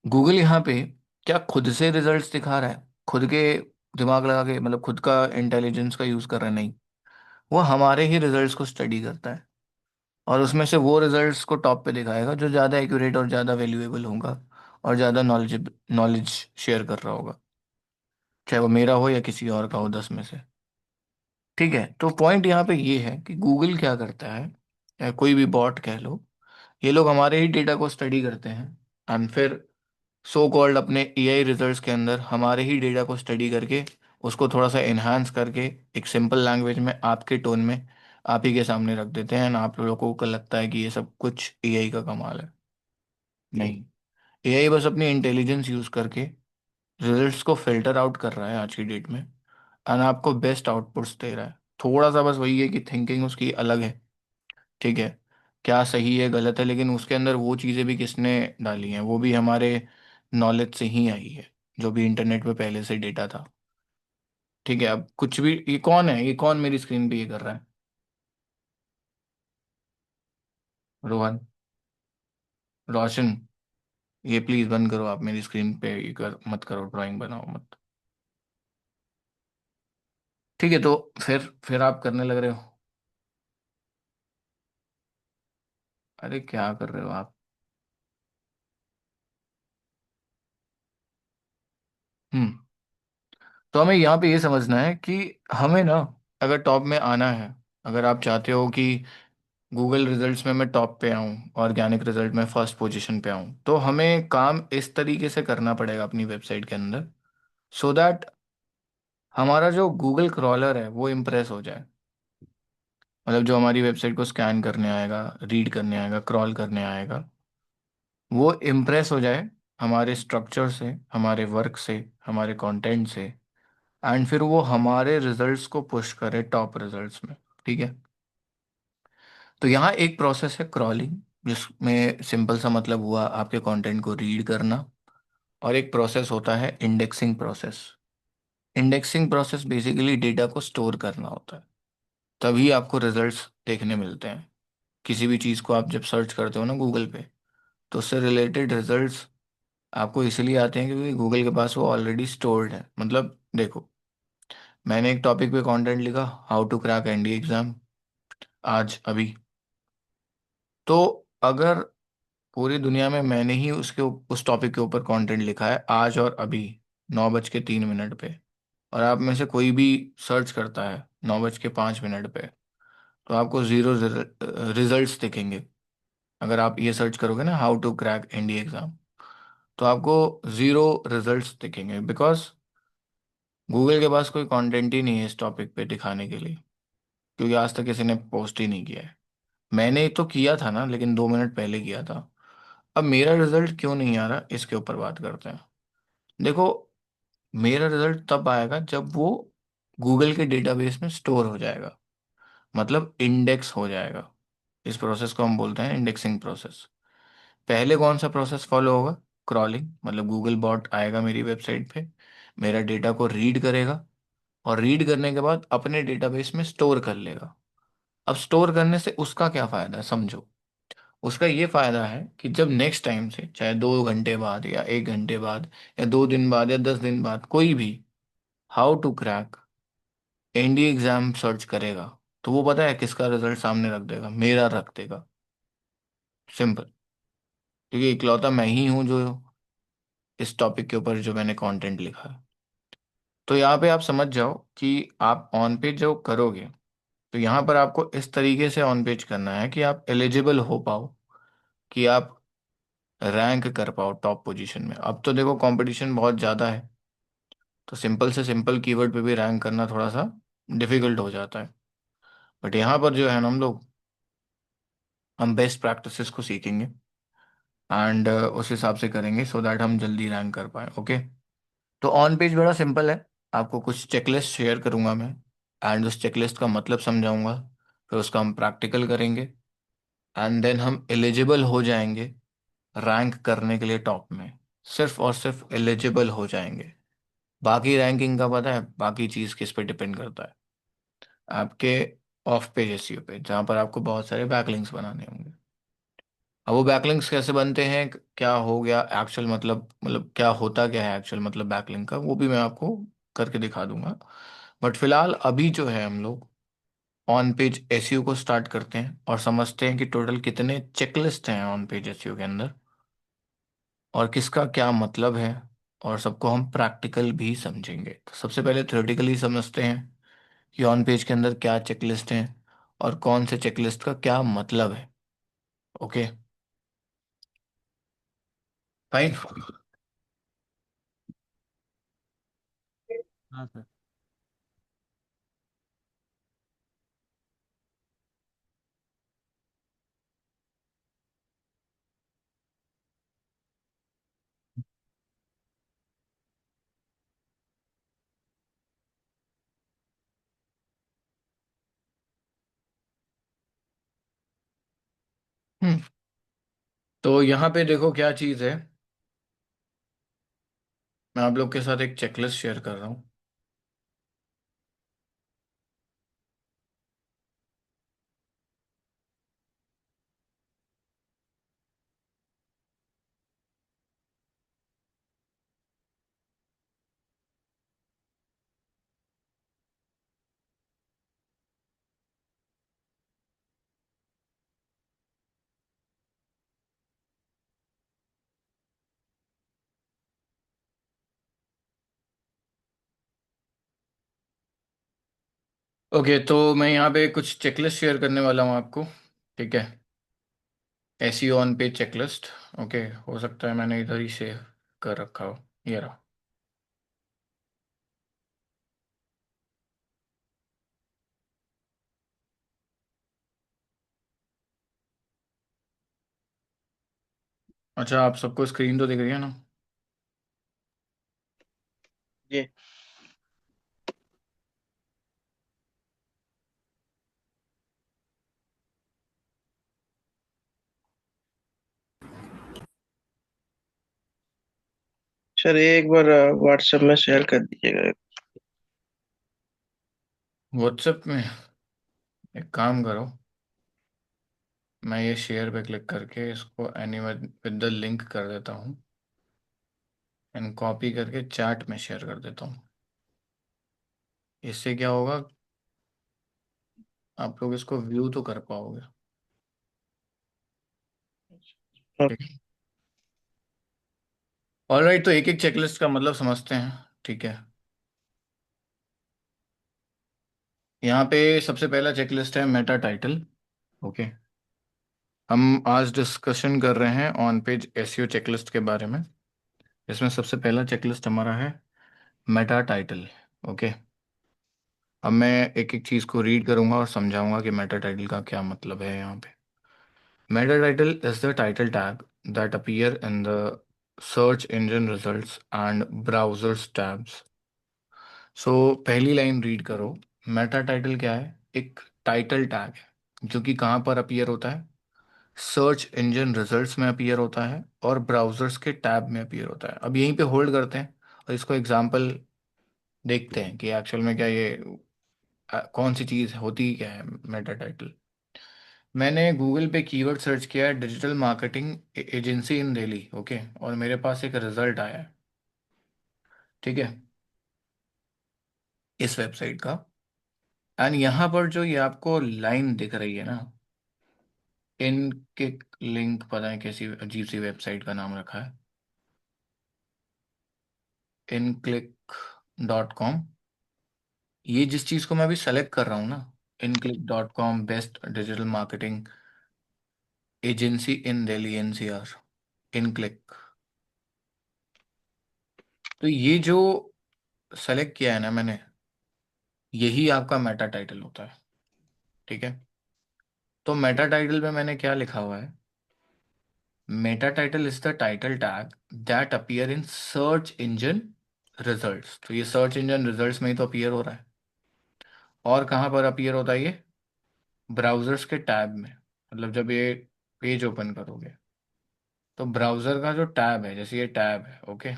गूगल यहाँ पे क्या खुद से रिजल्ट्स दिखा रहा है, खुद के दिमाग लगा के, मतलब खुद का इंटेलिजेंस का यूज कर रहा है? नहीं। वो हमारे ही रिजल्ट्स को स्टडी करता है, और उसमें से वो रिजल्ट्स को टॉप पे दिखाएगा जो ज़्यादा एक्यूरेट और ज़्यादा वैल्यूएबल होगा, और ज़्यादा नॉलेज नॉलेज शेयर कर रहा होगा, चाहे वो मेरा हो या किसी और का हो, 10 में से। ठीक है? तो पॉइंट यहाँ पे ये है कि गूगल क्या करता है, या कोई भी बॉट कह लो, ये लोग हमारे ही डेटा को स्टडी करते हैं, एंड फिर सो कॉल्ड अपने एआई रिजल्ट्स के अंदर हमारे ही डेटा को स्टडी करके उसको थोड़ा सा इन्हांस करके एक सिंपल लैंग्वेज में, आपके टोन में, आप ही के सामने रख देते हैं, ना आप लोगों को लगता है कि ये सब कुछ एआई का कमाल है। नहीं, एआई बस अपनी इंटेलिजेंस यूज करके रिजल्ट्स को फिल्टर आउट कर रहा है आज की डेट में, एंड आपको बेस्ट आउटपुट्स दे रहा है। थोड़ा सा बस वही है कि थिंकिंग उसकी अलग है। ठीक है? क्या सही है गलत है, लेकिन उसके अंदर वो चीज़ें भी किसने डाली हैं? वो भी हमारे नॉलेज से ही आई है, जो भी इंटरनेट पे पहले से डेटा था। ठीक है? अब कुछ भी, ये कौन है, ये कौन मेरी स्क्रीन पे ये कर रहा है? रोहन, रोशन, ये प्लीज बंद करो, आप मेरी स्क्रीन पे ये कर मत करो, ड्राइंग बनाओ मत। ठीक है? तो फिर आप करने लग रहे हो। अरे क्या कर रहे हो आप? हम्म। तो हमें यहाँ पे ये समझना है कि हमें ना, अगर टॉप में आना है, अगर आप चाहते हो कि गूगल रिजल्ट्स में मैं टॉप पे आऊँ, ऑर्गेनिक रिजल्ट में फर्स्ट पोजीशन पे आऊँ, तो हमें काम इस तरीके से करना पड़ेगा अपनी वेबसाइट के अंदर, सो दैट हमारा जो गूगल क्रॉलर है वो इम्प्रेस हो जाए। मतलब जो हमारी वेबसाइट को स्कैन करने आएगा, रीड करने आएगा, क्रॉल करने आएगा, वो इम्प्रेस हो जाए हमारे स्ट्रक्चर से, हमारे वर्क से, हमारे कंटेंट से, एंड फिर वो हमारे रिजल्ट्स को पुश करे टॉप रिजल्ट्स में। ठीक है? तो यहाँ एक प्रोसेस है क्रॉलिंग, जिसमें सिंपल सा मतलब हुआ आपके कंटेंट को रीड करना, और एक प्रोसेस होता है indexing process. Indexing process basically data को स्टोर करना होता है, तभी आपको रिजल्ट्स देखने मिलते हैं। किसी भी चीज़ को आप जब सर्च करते हो ना गूगल पे, तो उससे रिलेटेड रिजल्ट्स आपको इसलिए आते हैं क्योंकि गूगल के पास वो ऑलरेडी स्टोर्ड है। मतलब देखो, मैंने एक टॉपिक पे कंटेंट लिखा, how to crack NDA exam, आज अभी, तो अगर पूरी दुनिया में मैंने ही उस टॉपिक के ऊपर कंटेंट लिखा है आज और अभी, 9:03 पे, और आप में से कोई भी सर्च करता है 9:05 पे, तो आपको जीरो रिजल्ट्स दिखेंगे। अगर आप ये सर्च करोगे ना, how to crack NDA exam, तो आपको जीरो रिजल्ट्स दिखेंगे, बिकॉज गूगल के पास कोई कंटेंट ही नहीं है इस टॉपिक पे दिखाने के लिए। क्योंकि आज तक किसी ने पोस्ट ही नहीं किया है। मैंने तो किया था ना, लेकिन 2 मिनट पहले किया था। अब मेरा रिजल्ट क्यों नहीं आ रहा, इसके ऊपर बात करते हैं। देखो, मेरा रिजल्ट तब आएगा जब वो गूगल के डेटाबेस में स्टोर हो जाएगा, मतलब इंडेक्स हो जाएगा। इस प्रोसेस को हम बोलते हैं इंडेक्सिंग प्रोसेस। पहले कौन सा प्रोसेस फॉलो होगा? क्रॉलिंग, मतलब गूगल बॉट आएगा मेरी वेबसाइट पे, मेरा डेटा को रीड करेगा, और रीड करने के बाद अपने डेटाबेस में स्टोर कर लेगा। अब स्टोर करने से उसका क्या फायदा है, समझो। उसका ये फायदा है कि जब नेक्स्ट टाइम से, चाहे 2 घंटे बाद या 1 घंटे बाद या 2 दिन बाद या 10 दिन बाद, कोई भी how to crack NDA exam search करेगा, तो वो पता है किसका रिजल्ट सामने रख देगा? मेरा रख देगा। सिंपल। क्योंकि इकलौता मैं ही हूं जो इस टॉपिक के ऊपर जो मैंने कंटेंट लिखा है। तो यहाँ पे आप समझ जाओ कि आप ऑन पेज जो करोगे, तो यहाँ पर आपको इस तरीके से ऑन पेज करना है कि आप एलिजिबल हो पाओ, कि आप रैंक कर पाओ टॉप पोजीशन में। अब तो देखो कंपटीशन बहुत ज़्यादा है, तो सिंपल से सिंपल कीवर्ड पे भी रैंक करना थोड़ा सा डिफिकल्ट हो जाता है। बट यहाँ पर जो है ना, हम बेस्ट प्रैक्टिसेस को सीखेंगे एंड उस हिसाब से करेंगे, सो दैट हम जल्दी रैंक कर पाए। ओके। तो ऑन पेज बड़ा सिंपल है। आपको कुछ चेकलिस्ट शेयर करूंगा मैं, एंड उस चेकलिस्ट का मतलब समझाऊंगा। फिर उसका हम प्रैक्टिकल करेंगे, एंड देन हम एलिजिबल हो जाएंगे रैंक करने के लिए टॉप में। सिर्फ और सिर्फ एलिजिबल हो जाएंगे। बाकी रैंकिंग का पता है, बाकी चीज़ किस पे डिपेंड करता है? आपके ऑफ पेज एसईओ पे, जहाँ पर आपको बहुत सारे बैकलिंक्स बनाने होंगे। अब वो बैकलिंक्स कैसे बनते हैं, क्या हो गया एक्चुअल मतलब क्या होता क्या है एक्चुअल मतलब बैकलिंक का, वो भी मैं आपको करके दिखा दूंगा। बट फिलहाल अभी जो है, हम लोग ऑन पेज एसईओ को स्टार्ट करते हैं और समझते हैं कि टोटल कितने चेकलिस्ट हैं ऑन पेज एसईओ के अंदर, और किसका क्या मतलब है। और सबको हम प्रैक्टिकल भी समझेंगे। तो सबसे पहले थ्योरेटिकली समझते हैं कि ऑन पेज के अंदर क्या चेकलिस्ट हैं, और कौन से चेकलिस्ट का क्या मतलब है। Okay, fine. हाँ सर। हम्म। तो यहाँ पे देखो क्या चीज़ है। मैं आप लोग के साथ एक चेकलिस्ट शेयर कर रहा हूँ। ओके, तो मैं यहाँ पे कुछ चेकलिस्ट शेयर करने वाला हूँ आपको। ठीक है, SEO on page checklist. Okay, हो सकता है मैंने इधर ही सेव कर रखा हो। ये रहा। अच्छा, आप सबको स्क्रीन तो दिख रही है ना? जी सर, ये एक बार व्हाट्सएप में शेयर कर दीजिएगा। व्हाट्सएप में? एक काम करो, मैं ये शेयर पे क्लिक करके इसको एनीवे विद द लिंक कर देता हूँ, एंड कॉपी करके चैट में शेयर कर देता हूँ। इससे क्या होगा, आप लोग इसको व्यू तो कर पाओगे। ठीक है। ऑलराइट, तो एक एक चेकलिस्ट का मतलब समझते हैं। ठीक है। यहाँ पे सबसे पहला चेकलिस्ट है मेटा टाइटल। ओके। हम आज डिस्कशन कर रहे हैं ऑन पेज एसईओ चेकलिस्ट के बारे में। इसमें सबसे पहला चेकलिस्ट हमारा है मेटा टाइटल। ओके। अब मैं एक एक चीज को रीड करूंगा और समझाऊंगा कि मेटा टाइटल का क्या मतलब है यहाँ पे। Meta title is the title tag that appear in the search engine results and browsers tabs. So पहली लाइन रीड करो। मेटा टाइटल क्या है? एक टाइटल टैग है जो कि कहाँ पर अपीयर होता है? सर्च इंजन रिजल्ट्स में अपीयर होता है और ब्राउजर्स के टैब में अपीयर होता है। अब यहीं पे होल्ड करते हैं और इसको एग्जांपल देखते हैं कि एक्चुअल में क्या ये कौन सी चीज़ होती क्या है मेटा टाइटल। मैंने गूगल पे कीवर्ड सर्च किया है digital marketing agency in Delhi, okay, और मेरे पास एक रिजल्ट आया है, ठीक है, इस वेबसाइट का। एंड यहाँ पर जो ये आपको लाइन दिख रही है ना, इन किक लिंक, पता है कैसी अजीब सी वेबसाइट का नाम रखा है, इन क्लिक डॉट कॉम। ये जिस चीज़ को मैं अभी सेलेक्ट कर रहा हूँ ना, in click dot com best digital marketing agency in Delhi NCR, in click, तो ये जो सेलेक्ट किया है ना मैंने, यही आपका मेटा टाइटल होता है, ठीक है। तो मेटा टाइटल में मैंने क्या लिखा हुआ है? Meta title is the title tag that appear in search engine results. तो ये सर्च इंजन रिजल्ट्स में ही तो अपीयर हो रहा है। और कहाँ पर अपीयर होता है ये? ब्राउजर्स के टैब में। मतलब जब ये पेज ओपन करोगे तो ब्राउजर का जो टैब है, जैसे ये टैब है, ओके,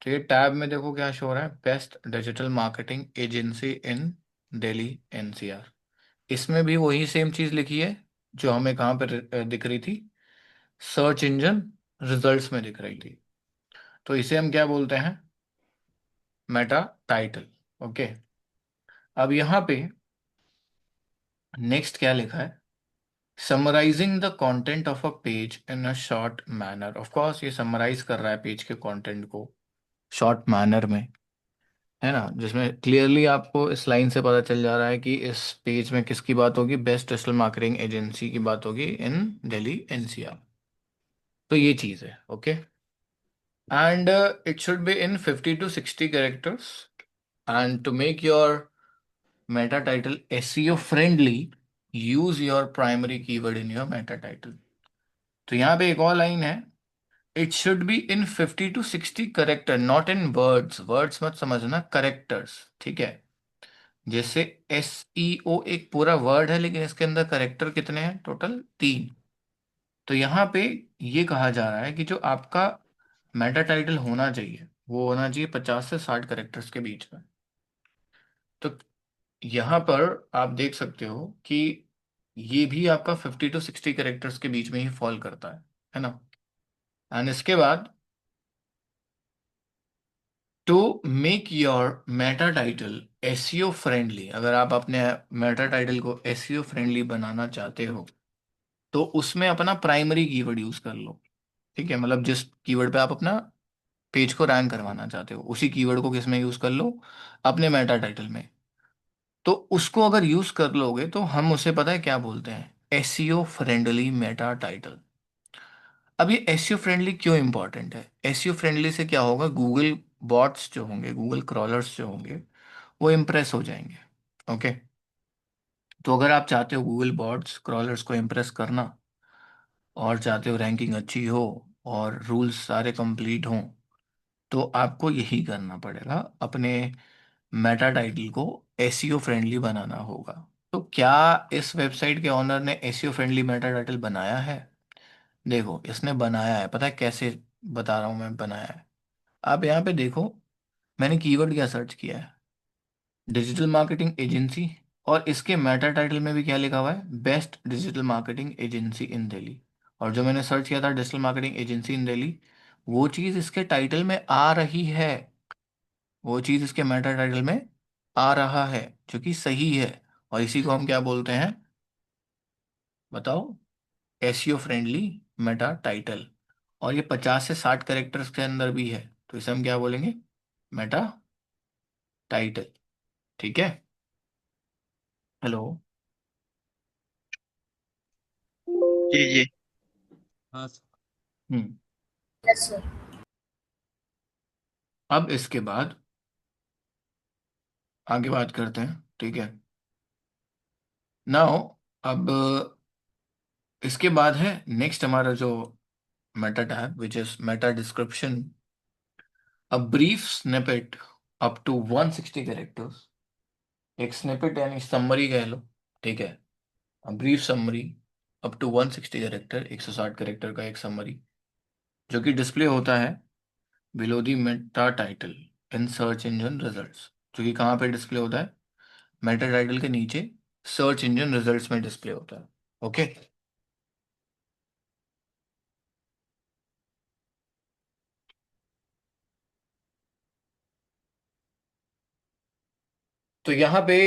तो ये टैब में देखो क्या शो हो रहा है, best digital marketing agency in Delhi NCR. इसमें भी वही सेम चीज लिखी है जो हमें कहाँ पर दिख रही थी, सर्च इंजन रिजल्ट्स में दिख रही थी। तो इसे हम क्या बोलते हैं? Meta title, okay. अब यहाँ पे नेक्स्ट क्या लिखा है? Summarising the content of a page in a short manner. Of course ये समराइज कर रहा है पेज के कंटेंट को शॉर्ट मैनर में, है ना, जिसमें क्लियरली आपको इस लाइन से पता चल जा रहा है कि इस पेज में किसकी बात होगी, बेस्ट डिजिटल मार्केटिंग एजेंसी की बात होगी इन दिल्ली एनसीआर। तो ये चीज है, okay. And it should be in 50 to 60 characters. And to make your meta title SEO friendly, use your primary keyword in your meta title। तो यहाँ पे एक और लाइन है, it should be in 50 to 60 character, not in words. Words मत समझना, characters, ठीक है। जैसे SEO एक पूरा वर्ड है लेकिन इसके अंदर करेक्टर कितने हैं? टोटल 3। तो यहाँ पे ये कहा जा रहा है कि जो आपका मेटा टाइटल होना चाहिए वो होना चाहिए 50 से 60 करेक्टर्स के बीच में। तो यहाँ पर आप देख सकते हो कि ये भी आपका 50 to 60 कैरेक्टर्स के बीच में ही फॉल करता है ना। एंड इसके बाद, to make your meta title SEO friendly, अगर आप अपने मेटा टाइटल को एसईओ फ्रेंडली बनाना चाहते हो तो उसमें अपना प्राइमरी कीवर्ड यूज कर लो, ठीक है। मतलब जिस कीवर्ड पे आप अपना पेज को रैंक करवाना चाहते हो उसी कीवर्ड को किस में यूज कर लो? अपने मेटा टाइटल में। तो उसको अगर यूज कर लोगे तो हम उसे पता है क्या बोलते हैं? SEO friendly Meta title. अब ये एसईओ फ्रेंडली क्यों इंपॉर्टेंट है? एसईओ फ्रेंडली से क्या होगा, गूगल बॉट्स जो होंगे, गूगल क्रॉलर्स जो होंगे, वो इम्प्रेस हो जाएंगे, ओके। तो अगर आप चाहते हो गूगल बॉट्स क्रॉलर्स को इम्प्रेस करना और चाहते हो रैंकिंग अच्छी हो और रूल्स सारे कंप्लीट हों, तो आपको यही करना पड़ेगा, अपने मेटा टाइटल को एसईओ फ्रेंडली बनाना होगा। तो क्या इस वेबसाइट के ऑनर ने एसईओ फ्रेंडली मेटा टाइटल बनाया है? देखो इसने बनाया है, पता है कैसे? बता रहा हूँ मैं, बनाया है। आप यहाँ पे देखो, मैंने कीवर्ड क्या सर्च किया है? Digital marketing agency. और इसके मेटा टाइटल में भी क्या लिखा हुआ है? Best digital marketing agency in Delhi. और जो मैंने सर्च किया था digital marketing agency in Delhi, वो चीज़ इसके टाइटल में आ रही है, वो चीज़ इसके मेटा टाइटल में आ रहा है, जो कि सही है। और इसी को हम क्या बोलते हैं, बताओ? SEO friendly Meta title. और ये 50 से 60 कैरेक्टर्स के अंदर भी है, तो इसे हम क्या बोलेंगे? मेटा टाइटल, ठीक है। हेलो। जी जी। हाँ हम्म। Yes sir. अब इसके बाद आगे बात करते हैं, ठीक है। नाउ, अब इसके बाद है नेक्स्ट हमारा जो meta tag, which is meta description. A brief snippet up to 160 characters. एक स्निपेट यानी समरी कह लो, ठीक है। Brief summary up to 160 characters, 160 character का एक समरी, जो कि डिस्प्ले होता है below the meta title in search engine results. जो कि कहाँ पे डिस्प्ले होता है? मेटा टाइटल के नीचे सर्च इंजन रिजल्ट्स में डिस्प्ले होता है। ओके। तो यहाँ पे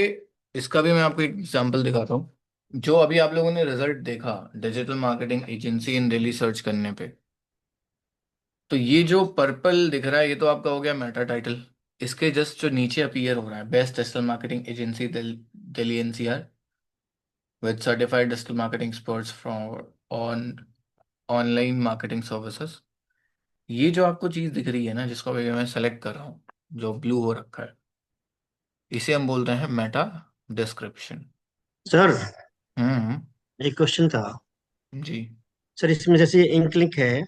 इसका भी मैं आपको एक एग्जांपल दिखाता हूँ। जो अभी आप लोगों ने रिजल्ट देखा digital marketing agency in Delhi search करने पे, तो ये जो पर्पल दिख रहा है ये तो आपका हो गया मेटा टाइटल। इसके जस्ट जो नीचे अपीयर हो रहा है, best digital marketing agency Delhi NCR with certified digital marketing experts from on online marketing services. ये जो आपको चीज दिख रही है ना, जिसको अभी मैं सेलेक्ट कर रहा हूँ, जो ब्लू हो रखा है, इसे हम बोलते हैं मेटा डिस्क्रिप्शन। सर, हम्म। एक क्वेश्चन था। जी। सर, इसमें जैसे इंक्लिक है,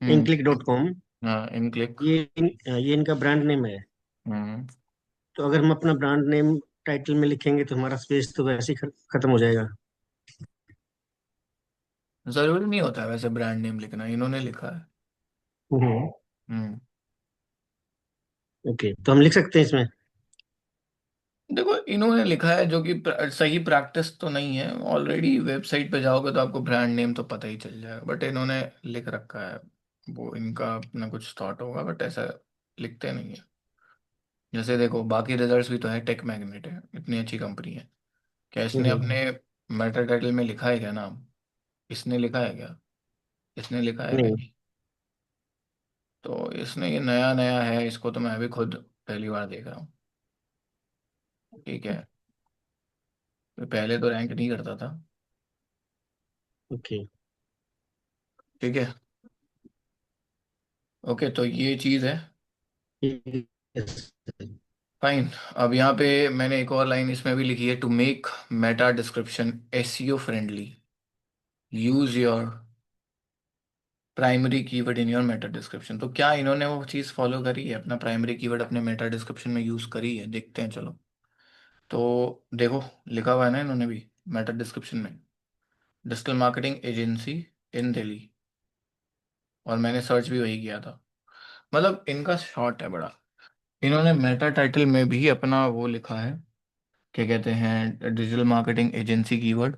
हम्म। inclick.com, हाँ, इन क्लिक। ये इनका ब्रांड नेम है। हम्म। तो अगर हम अपना ब्रांड नेम टाइटल में लिखेंगे तो हमारा स्पेस तो वैसे ही खत्म हो जाएगा। जरूरी नहीं होता है वैसे ब्रांड नेम लिखना, इन्होंने लिखा है। हम्म। हम्म। ओके, तो हम लिख सकते हैं इसमें। देखो, इन्होंने लिखा है, जो कि सही प्रैक्टिस तो नहीं है। ऑलरेडी वेबसाइट पे जाओगे तो आपको ब्रांड नेम तो पता ही चल जाएगा, बट इन्होंने लिख रखा है। वो इनका अपना कुछ थॉट होगा, बट ऐसा लिखते नहीं है। जैसे देखो, बाकी रिजल्ट्स भी तो है, टेक मैग्नेट है, इतनी अच्छी कंपनी है। क्या इसने हम्म। अपने मेटा टाइटल में लिखा है क्या नाम? इसने लिखा है क्या? इसने लिखा है क्या? नहीं। नहीं। तो इसने, ये नया नया है, इसको तो मैं अभी खुद पहली बार देख रहा हूँ, ठीक है। तो पहले तो रैंक नहीं करता था, ओके। ठीक है। ओके, तो ये चीज़ है। ठीक है। फाइन। अब यहाँ पे मैंने एक और लाइन इसमें भी लिखी है, to make meta description SEO friendly, use your primary keyword in your meta description. तो क्या इन्होंने वो चीज़ फॉलो करी है? अपना प्राइमरी कीवर्ड अपने मेटा डिस्क्रिप्शन में यूज़ करी है? देखते हैं, चलो। तो देखो, लिखा हुआ है ना इन्होंने भी मेटा डिस्क्रिप्शन में, digital marketing agency in Delhi, और मैंने सर्च भी वही किया था। मतलब इनका शॉर्ट है बड़ा। इन्होंने मेटा टाइटल में भी अपना वो लिखा है, क्या कहते हैं, डिजिटल मार्केटिंग एजेंसी कीवर्ड,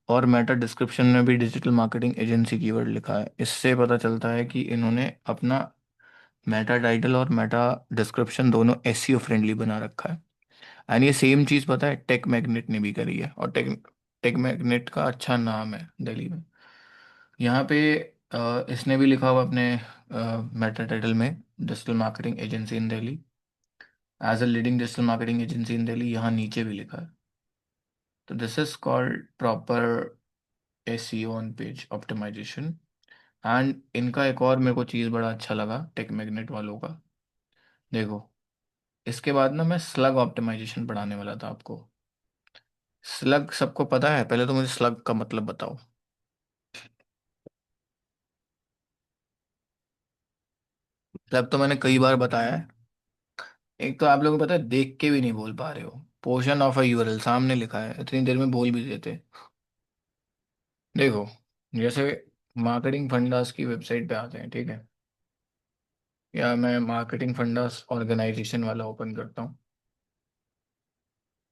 और मेटा डिस्क्रिप्शन में भी डिजिटल मार्केटिंग एजेंसी कीवर्ड लिखा है। इससे पता चलता है कि इन्होंने अपना मेटा टाइटल और मेटा डिस्क्रिप्शन दोनों एसईओ फ्रेंडली बना रखा है। एंड ये सेम चीज़ पता है टेक मैग्नेट ने भी करी है, और टेक टेक मैग्नेट का अच्छा नाम है दिल्ली में। यहाँ पे इसने भी लिखा हुआ अपने मेटा टाइटल में, digital marketing agency in Delhi, as a leading digital marketing agency in Delhi, यहाँ नीचे भी लिखा है। तो this is called proper SEO on page optimisation. And इनका एक और मेरे को चीज़ बड़ा अच्छा लगा टेक मैग्नेट वालों का। देखो, इसके बाद ना मैं स्लग ऑप्टिमाइजेशन पढ़ाने वाला था आपको। स्लग सबको पता है? पहले तो मुझे स्लग का मतलब बताओ। स्लग तो मैंने कई बार बताया है। एक तो आप लोगों को पता है, देख के भी नहीं बोल पा रहे हो। पोर्शन ऑफ अ यूआरएल सामने लिखा है, इतनी देर में बोल भी देते। देखो, जैसे मार्केटिंग फंडास की वेबसाइट पे आते हैं, ठीक है, या मैं मार्केटिंग फंडास ऑर्गेनाइजेशन वाला ओपन करता हूँ।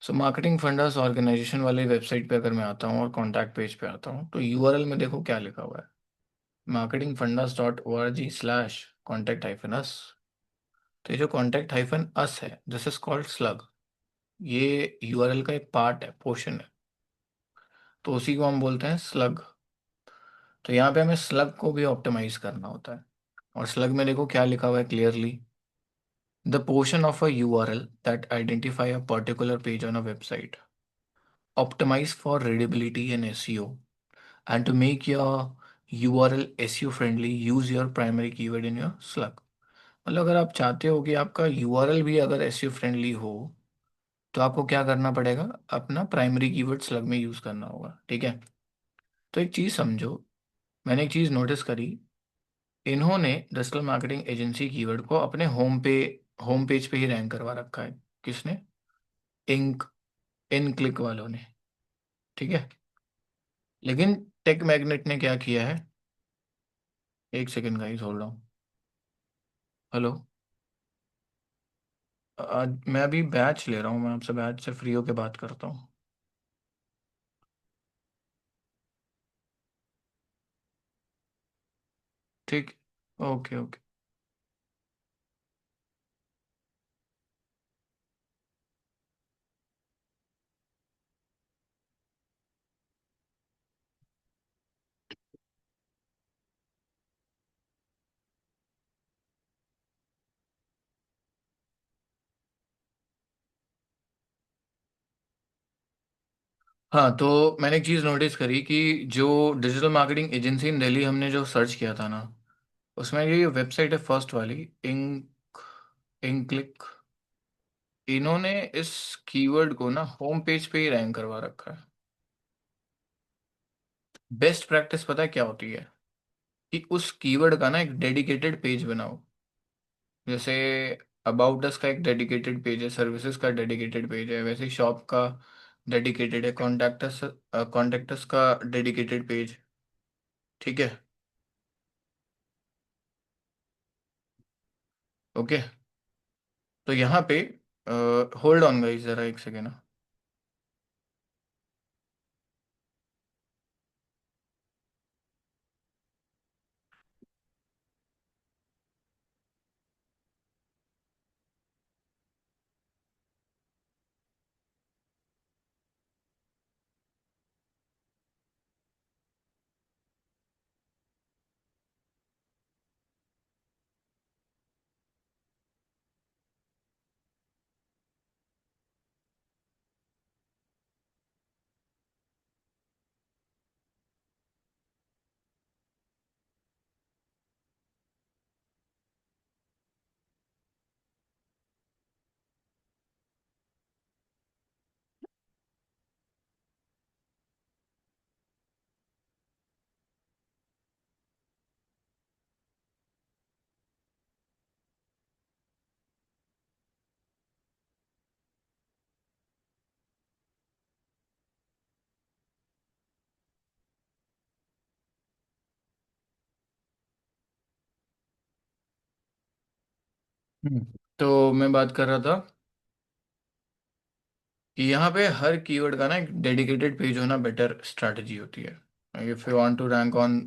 सो मार्केटिंग फंडास ऑर्गेनाइजेशन वाली वेबसाइट पे अगर मैं आता हूँ और कॉन्टैक्ट पेज पे आता हूँ, तो यूआरएल में देखो क्या लिखा हुआ है, marketingfundas.org/contact-us। तो ये जो कॉन्टैक्ट हाइफन अस है, दिस इज कॉल्ड स्लग। ये यूआरएल का एक पार्ट है, पोर्शन है, तो उसी को हम बोलते हैं स्लग। तो यहाँ पे हमें स्लग को भी ऑप्टिमाइज करना होता है। और स्लग में देखो क्या लिखा हुआ है clearly, the portion of a URL that identify a particular page on a website, optimize for readability and SEO, and to make your URL SEO friendly, use your primary keyword in your slug. मतलब अगर आप चाहते हो कि आपका URL भी अगर SEO friendly हो, तो आपको क्या करना पड़ेगा, अपना प्राइमरी कीवर्ड स्लग में यूज करना होगा, ठीक है। तो एक चीज समझो, मैंने एक चीज नोटिस करी, इन्होंने डिजिटल मार्केटिंग एजेंसी कीवर्ड को अपने होम पेज पे ही रैंक करवा रखा है। किसने? इंक इन क्लिक वालों ने, ठीक है। लेकिन टेक मैग्नेट ने क्या किया है, एक second guys hold on. Hello. आज मैं अभी बैच ले रहा हूँ, मैं आपसे बैच से फ्री होके बात करता हूँ। ठीक। Okay okay. हाँ, तो मैंने एक चीज़ नोटिस करी कि जो digital marketing agency in Delhi हमने जो सर्च किया था ना, उसमें ये वेबसाइट है फर्स्ट वाली, इंक इंक क्लिक, इन्होंने इस कीवर्ड को ना होम पेज पे ही रैंक करवा रखा है। बेस्ट प्रैक्टिस पता है क्या होती है, कि उस कीवर्ड का ना एक डेडिकेटेड पेज बनाओ। जैसे अबाउट अस का एक डेडिकेटेड पेज है, सर्विसेज का डेडिकेटेड पेज है, वैसे शॉप का डेडिकेटेड है, कॉन्टेक्टस का डेडिकेटेड पेज, ठीक है। ओके। तो यहाँ पे होल्ड ऑन गाइस, जरा एक सेकेंड। तो मैं बात कर रहा था कि यहाँ पे हर कीवर्ड का ना एक डेडिकेटेड पेज होना बेटर स्ट्रैटेजी होती है। If you want to rank on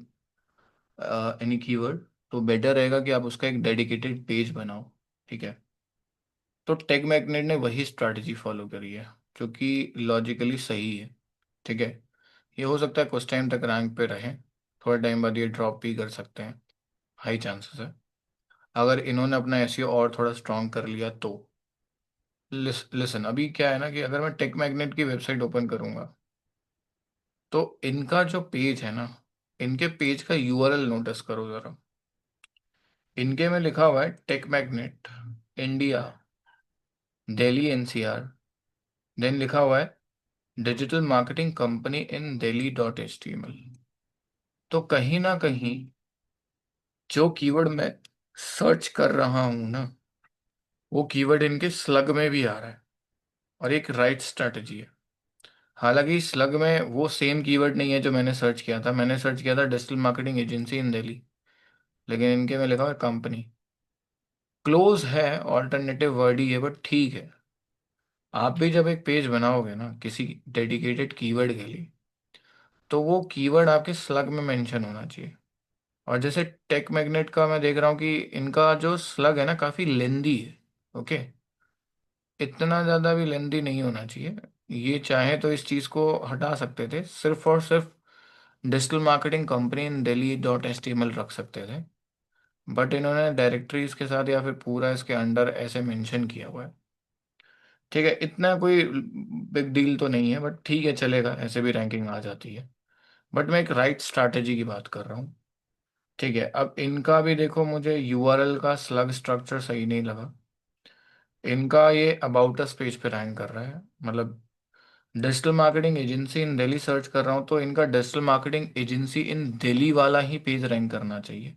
any keyword, तो बेटर रहेगा कि आप उसका एक डेडिकेटेड पेज बनाओ, ठीक है। तो टेक मैग्नेट ने वही स्ट्रैटेजी फॉलो करी है, जो कि लॉजिकली सही है, ठीक है। ये हो सकता है कुछ टाइम तक रैंक पे रहे, थोड़े टाइम बाद ये ड्रॉप भी कर सकते हैं, हाई चांसेस है, अगर इन्होंने अपना एसईओ और थोड़ा स्ट्रॉन्ग कर लिया तो। लिसन, अभी क्या है ना, कि अगर मैं टेक मैग्नेट की वेबसाइट ओपन करूंगा, तो इनका जो पेज है ना, इनके पेज का यूआरएल नोटिस करो जरा। इनके में लिखा हुआ है Tech Magnet India Delhi NCR, then लिखा हुआ है digital marketing company in Delhi dot H T M L. तो कहीं ना कहीं जो कीवर्ड मैं सर्च कर रहा हूं ना, वो कीवर्ड इनके स्लग में भी आ रहा है, और एक राइट स्ट्रैटेजी है। हालांकि स्लग में वो सेम कीवर्ड नहीं है जो मैंने सर्च किया था, मैंने सर्च किया था digital marketing agency in Delhi, लेकिन इनके में लिखा हुआ है कंपनी। क्लोज है, ऑल्टरनेटिव वर्ड ही है, बट ठीक है। आप भी जब एक पेज बनाओगे ना किसी डेडिकेटेड कीवर्ड के लिए, तो वो कीवर्ड आपके स्लग में मेंशन होना चाहिए। और जैसे टेक मैग्नेट का मैं देख रहा हूँ कि इनका जो स्लग है ना काफ़ी लेंदी है, ओके। इतना ज़्यादा भी लेंदी नहीं होना चाहिए। ये चाहे तो इस चीज़ को हटा सकते थे, सिर्फ और सिर्फ digital marketing company in Delhi dot H T M L रख सकते थे। बट इन्होंने डायरेक्टरी इसके साथ या फिर पूरा इसके अंडर ऐसे मेंशन किया हुआ है, ठीक है। इतना कोई बिग डील तो नहीं है, बट ठीक है, चलेगा, ऐसे भी रैंकिंग आ जाती है। बट मैं एक राइट स्ट्रैटेजी की बात कर रहा हूँ। ठीक है, अब इनका भी देखो, मुझे यूआरएल का स्लग स्ट्रक्चर सही नहीं लगा। इनका ये अबाउट अस पेज पे रैंक कर रहा है, मतलब digital marketing agency in Delhi search कर रहा हूँ तो इनका digital marketing agency in Delhi वाला ही पेज रैंक करना चाहिए,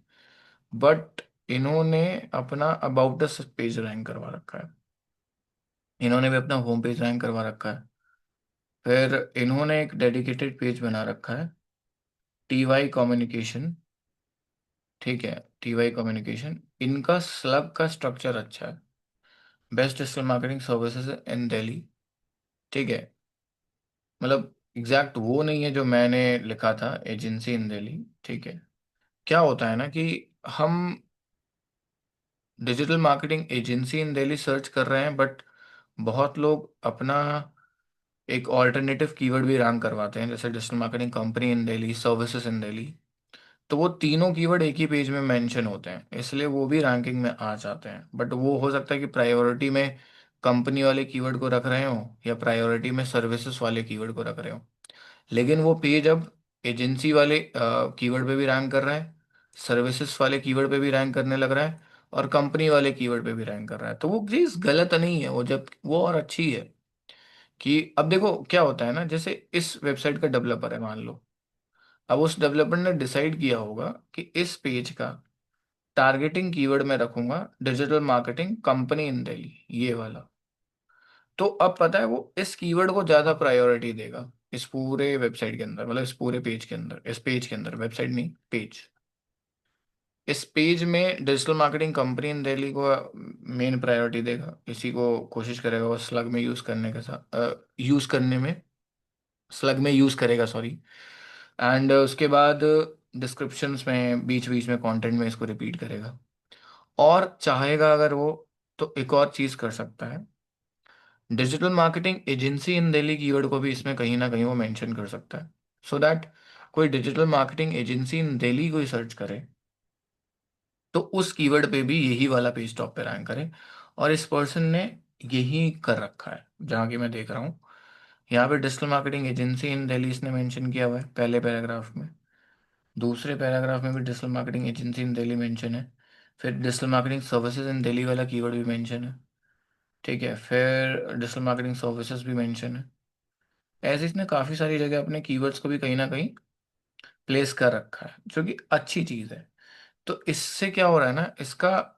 बट इन्होंने अपना अबाउट अस पेज रैंक करवा रखा है। इन्होंने भी अपना होम पेज रैंक करवा रखा है। फिर इन्होंने एक डेडिकेटेड पेज बना रखा है, टीवाई कम्युनिकेशन। ठीक है, टीवाई कम्युनिकेशन, इनका स्लग का स्ट्रक्चर अच्छा है, best digital marketing services in Delhi. ठीक है, मतलब एग्जैक्ट वो नहीं है जो मैंने लिखा था, एजेंसी इन दिल्ली। ठीक है, क्या होता है ना कि हम digital marketing agency in Delhi search कर रहे हैं, बट बहुत लोग अपना एक ऑल्टरनेटिव कीवर्ड भी रैंक करवाते हैं, जैसे digital marketing company in Delhi, services in Delhi. तो वो तीनों कीवर्ड एक ही पेज में मेंशन होते हैं, इसलिए वो भी रैंकिंग में आ जाते हैं, बट वो हो सकता है कि प्रायोरिटी में कंपनी वाले कीवर्ड को रख रहे हो या प्रायोरिटी में सर्विसेज वाले कीवर्ड को रख रहे हो। लेकिन वो पेज अब एजेंसी वाले कीवर्ड पे भी रैंक कर रहा है, सर्विसेज वाले कीवर्ड पे भी रैंक करने लग रहा है, और कंपनी वाले कीवर्ड पे भी रैंक कर रहा है। तो वो चीज़ गलत नहीं है, वो जब वो और अच्छी है कि अब देखो क्या होता है ना, जैसे इस वेबसाइट का डेवलपर है मान लो, अब उस डेवलपर ने डिसाइड किया होगा कि इस पेज का टारगेटिंग कीवर्ड में रखूंगा digital marketing company in Delhi, ये वाला। तो अब पता है वो इस कीवर्ड को ज्यादा प्रायोरिटी देगा इस पूरे वेबसाइट के अंदर, मतलब इस पूरे पेज के अंदर, इस पेज के अंदर, वेबसाइट नहीं पेज। इस पेज में digital marketing company in Delhi को मेन प्रायोरिटी देगा, इसी को कोशिश करेगा वो स्लग में यूज करने के साथ, यूज करने में, स्लग में यूज करेगा, सॉरी। एंड उसके बाद डिस्क्रिप्शंस में बीच बीच में कंटेंट में इसको रिपीट करेगा, और चाहेगा अगर वो तो एक और चीज कर सकता है, digital marketing agency in Delhi keyword को भी इसमें कहीं ना कहीं वो मेंशन कर सकता है, सो दैट कोई digital marketing agency in Delhi कोई सर्च करे तो उस कीवर्ड पे भी यही वाला पेज टॉप पे रैंक करे। और इस पर्सन ने यही कर रखा है, जहाँ की मैं देख रहा हूँ यहाँ पे digital marketing agency in Delhi इसने मेंशन किया हुआ है पहले पैराग्राफ में, दूसरे पैराग्राफ में भी digital marketing agency in Delhi mention है, फिर digital marketing services in Delhi वाला कीवर्ड भी मेंशन है। ठीक है, फिर डिजिटल मार्केटिंग सर्विसेज भी मेंशन है। ऐसे इसने काफ़ी सारी जगह अपने कीवर्ड्स को भी कहीं ना कहीं प्लेस कर रखा है, जो कि अच्छी चीज़ है। तो इससे क्या हो रहा है ना, इसका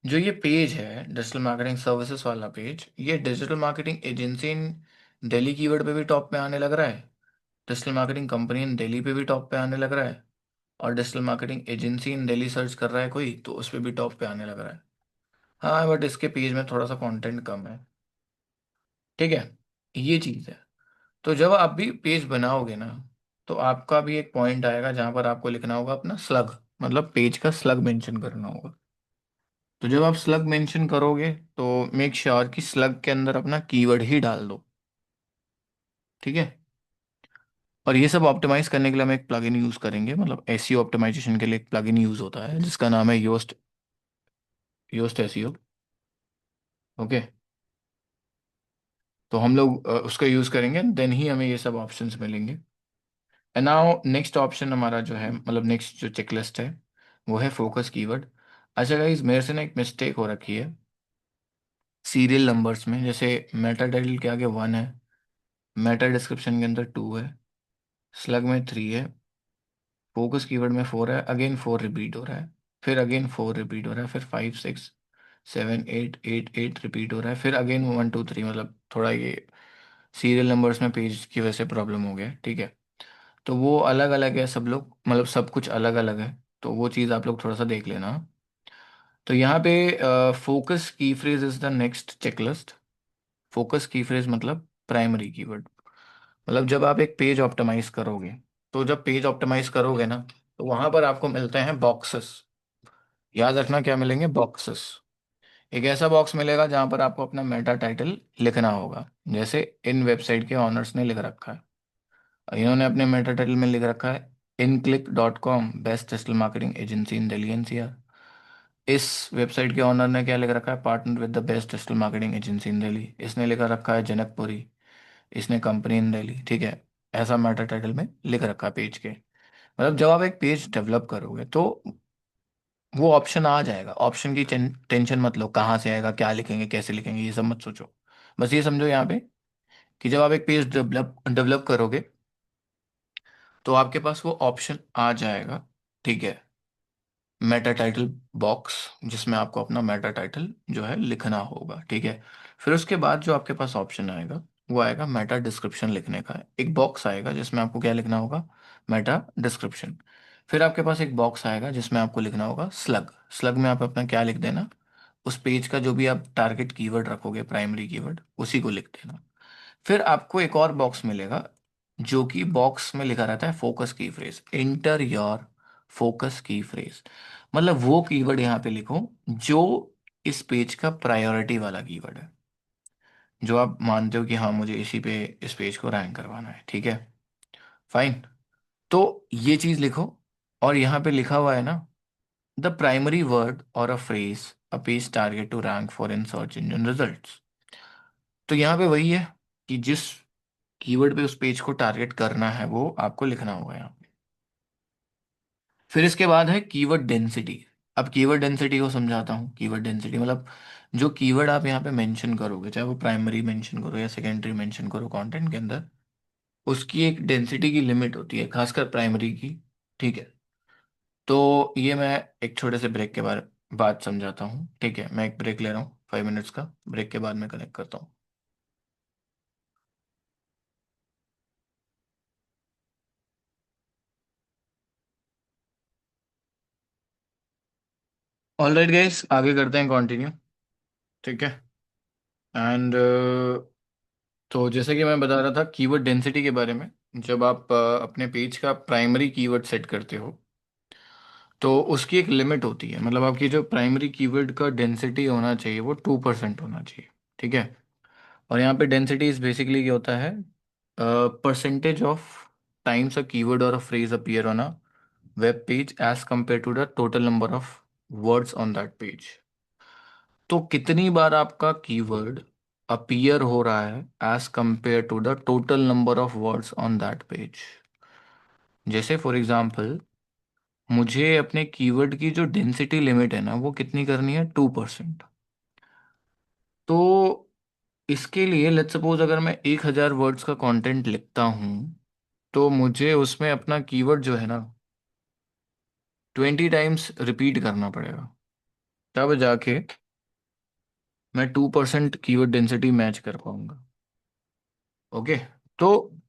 जो ये पेज है डिजिटल मार्केटिंग सर्विसेज वाला पेज, ये digital marketing agency in Delhi keyword पे भी टॉप पे आने लग रहा है, digital marketing company in Delhi पे भी टॉप पे आने लग रहा है, और digital marketing agency in Delhi search कर रहा है कोई तो उस पर भी टॉप पे आने लग रहा है। हाँ, बट इसके पेज में थोड़ा सा कंटेंट कम है। ठीक है, ये चीज़ है। तो जब आप भी पेज बनाओगे ना, तो आपका भी एक पॉइंट आएगा जहाँ पर आपको लिखना होगा अपना स्लग, मतलब पेज का स्लग मेंशन करना होगा। तो जब आप स्लग मेंशन करोगे तो मेक श्योर कि स्लग के अंदर अपना कीवर्ड ही डाल दो। ठीक है, और ये सब ऑप्टिमाइज करने के लिए हम एक प्लगइन यूज करेंगे, मतलब एसईओ ऑप्टिमाइजेशन के लिए एक प्लगइन यूज होता है जिसका नाम है योस्ट, योस्ट एसईओ। ओके, तो हम लोग उसका यूज करेंगे, देन ही हमें ये सब ऑप्शंस मिलेंगे। एंड नाउ नेक्स्ट ऑप्शन हमारा जो है, मतलब नेक्स्ट जो चेकलिस्ट है, वो है फोकस कीवर्ड। अच्छा गाइस, मेरे से ना एक मिस्टेक हो रखी है सीरियल नंबर्स में, जैसे मेटा टाइटल के आगे 1 है, मेटा डिस्क्रिप्शन के अंदर 2 है, स्लग में 3 है, फोकस कीवर्ड में 4 है, अगेन 4 रिपीट हो रहा है, फिर अगेन 4 रिपीट हो रहा है, फिर 5 6 7 8 8 8 रिपीट हो रहा है, फिर अगेन 1 2 3, मतलब थोड़ा ये सीरियल नंबर्स में पेज की वजह से प्रॉब्लम हो गया है। ठीक है, तो वो अलग अलग है सब लोग, मतलब सब कुछ अलग अलग है, तो वो चीज़ आप लोग थोड़ा सा देख लेना। तो यहाँ पे फोकस की phrase is the next checklist. Focus की फ्रेज मतलब प्राइमरी कीवर्ड, मतलब जब आप एक पेज ऑप्टिमाइज करोगे, तो जब पेज ऑप्टिमाइज करोगे ना, तो वहां पर आपको मिलते हैं बॉक्सेस। याद रखना क्या मिलेंगे, बॉक्सेस। एक ऐसा बॉक्स मिलेगा जहां पर आपको अपना मेटा टाइटल लिखना होगा, जैसे इन वेबसाइट के ऑनर्स ने लिख रखा है। इन्होंने अपने मेटा टाइटल में लिख रखा है inclick.com best digital marketing agency in Delhi NCR. इस वेबसाइट के ऑनर ने क्या लिख रखा है, partner with the best digital marketing agency in Delhi, इसने लिखा रखा है जनकपुरी, इसने कंपनी इन दिल्ली। ठीक है, ऐसा मेटा टाइटल में लिख रखा है पेज के। मतलब जब आप एक पेज डेवलप करोगे तो वो ऑप्शन आ जाएगा, ऑप्शन की टेंशन मत लो, कहाँ से आएगा, क्या लिखेंगे, कैसे लिखेंगे, ये सब मत सोचो। बस ये समझो यहाँ पे कि जब आप एक पेज डेवलप डेवलप करोगे तो आपके पास वो ऑप्शन आ जाएगा, ठीक है, मेटा टाइटल बॉक्स, जिसमें आपको अपना मेटा टाइटल जो है लिखना होगा, ठीक है। फिर उसके बाद जो आपके पास ऑप्शन आएगा वो आएगा मेटा डिस्क्रिप्शन लिखने का, एक बॉक्स आएगा जिसमें आपको क्या लिखना होगा, मेटा डिस्क्रिप्शन। फिर आपके पास एक बॉक्स आएगा जिसमें आपको लिखना होगा स्लग। स्लग में आप अपना क्या लिख देना, उस पेज का जो भी आप टारगेट कीवर्ड रखोगे, प्राइमरी कीवर्ड, उसी को लिख देना। फिर आपको एक और बॉक्स मिलेगा जो कि बॉक्स में लिखा रहता है फोकस की फ्रेज, इंटर योर फोकस की फ्रेज। मतलब वो कीवर्ड यहाँ पे लिखो जो इस पेज का प्रायोरिटी वाला कीवर्ड है, जो आप मानते हो कि हाँ मुझे इसी पे इस पेज को रैंक करवाना है, ठीक है, फाइन। तो ये चीज लिखो। और यहाँ पे लिखा हुआ है ना, the primary word or a phrase a page target to rank for in search engine results. तो यहाँ पे वही है कि जिस कीवर्ड पे उस पेज को टारगेट करना है वो आपको लिखना होगा यहाँ पे। फिर इसके बाद है कीवर्ड डेंसिटी। अब कीवर्ड डेंसिटी को समझाता हूँ। कीवर्ड डेंसिटी मतलब जो कीवर्ड आप यहाँ पे मेंशन करोगे, चाहे वो प्राइमरी मेंशन करो या सेकेंडरी मेंशन करो कंटेंट के अंदर, उसकी एक डेंसिटी की लिमिट होती है, खासकर प्राइमरी की, ठीक है। तो ये मैं एक छोटे से ब्रेक के बाद बात समझाता हूँ, ठीक है। मैं एक ब्रेक ले रहा हूँ 5 मिनट्स का, ब्रेक के बाद मैं कनेक्ट करता हूँ। ऑलराइट गाइस, आगे करते हैं कंटिन्यू, ठीक है। एंड तो जैसे कि मैं बता रहा था कीवर्ड डेंसिटी के बारे में, जब आप अपने पेज का प्राइमरी कीवर्ड सेट करते हो तो उसकी एक लिमिट होती है। मतलब आपकी जो प्राइमरी कीवर्ड का डेंसिटी होना चाहिए वो 2% होना चाहिए, ठीक है। और यहाँ पे डेंसिटी इज बेसिकली क्या होता है, percentage of times a keyword और a phrase appear on a web page as compared to the total number of words on that page. तो कितनी बार आपका कीवर्ड अपीयर हो रहा है as compared to the total number of words on that page. जैसे for example मुझे अपने कीवर्ड की जो डेंसिटी लिमिट है ना वो कितनी करनी है, 2%। तो इसके लिए लेट्स सपोज अगर मैं 1,000 वर्ड्स का कंटेंट लिखता हूँ तो मुझे उसमें अपना कीवर्ड जो है ना 20 टाइम्स रिपीट करना पड़ेगा, तब जाके मैं 2% कीवर्ड डेंसिटी मैच कर पाऊंगा। ओके, तो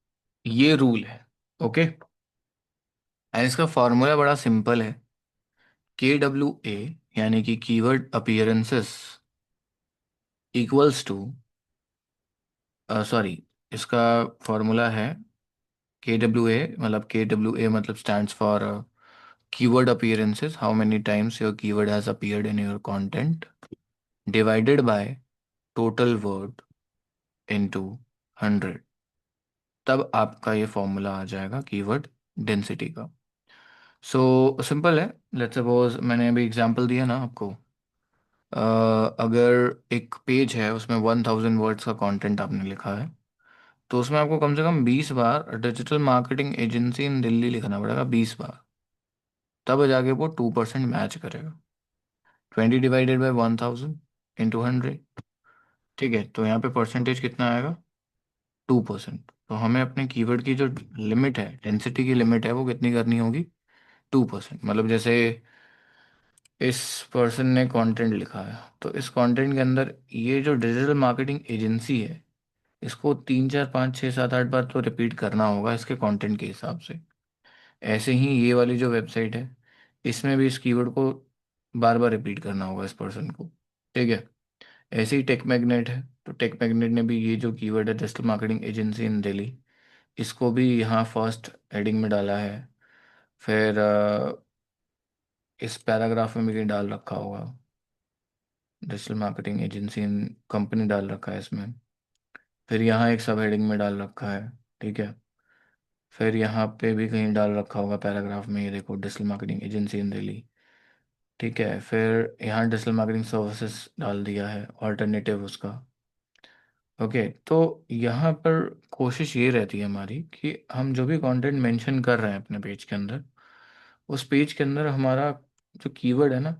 ये रूल है। ओके, एंड इसका फॉर्मूला बड़ा सिंपल है, KWA यानी कि keyword appearances equals to, sorry, इसका फॉर्मूला है KWA, मतलब KWA मतलब stands for keyword appearances, how many times your keyword has appeared in your content, divided by total word into 100। तब आपका ये फॉर्मूला आ जाएगा कीवर्ड डेंसिटी का। सो सिंपल है। लेट्स सपोज मैंने अभी एग्जांपल दिया ना आपको, अ, अगर एक पेज है उसमें 1,000 वर्ड्स का कंटेंट आपने लिखा है तो उसमें आपको कम से कम 20 बार digital marketing agency in Delhi लिखना पड़ेगा, 20 बार। तब जाके वो 2% मैच करेगा। 20 डिवाइडेड बाई 1,000 इंटू 100, ठीक है। तो यहाँ पे परसेंटेज कितना आएगा, 2%। तो हमें अपने कीवर्ड की जो लिमिट है, डेंसिटी की लिमिट है, वो कितनी करनी होगी, 2%। मतलब जैसे इस पर्सन ने कंटेंट लिखा है तो इस कंटेंट के अंदर ये जो डिजिटल मार्केटिंग एजेंसी है इसको 3 4 5 6 7 8 बार तो रिपीट करना होगा इसके कंटेंट के हिसाब से। ऐसे ही ये वाली जो वेबसाइट है इसमें भी इस कीवर्ड को बार बार रिपीट करना होगा इस पर्सन को, ठीक है। ऐसे ही टेक मैग्नेट है, तो टेक मैग्नेट ने भी ये जो कीवर्ड है digital marketing agency in Delhi, इसको भी यहाँ फर्स्ट हेडिंग में डाला है। फिर इस पैराग्राफ में भी डाल रखा होगा, डिजिटल मार्केटिंग एजेंसी इन कंपनी डाल रखा है इसमें। फिर यहाँ एक सब हेडिंग में डाल रखा है, ठीक है। फिर यहाँ पे भी कहीं डाल रखा होगा पैराग्राफ में, ये देखो digital marketing agency in Delhi, ठीक है। फिर यहाँ डिजिटल मार्केटिंग सर्विसेज डाल दिया है ऑल्टरनेटिव उसका। ओके, तो यहाँ पर कोशिश ये रहती है हमारी कि हम जो भी कंटेंट मेंशन कर रहे हैं अपने पेज के अंदर उस पेज के अंदर हमारा जो कीवर्ड है ना,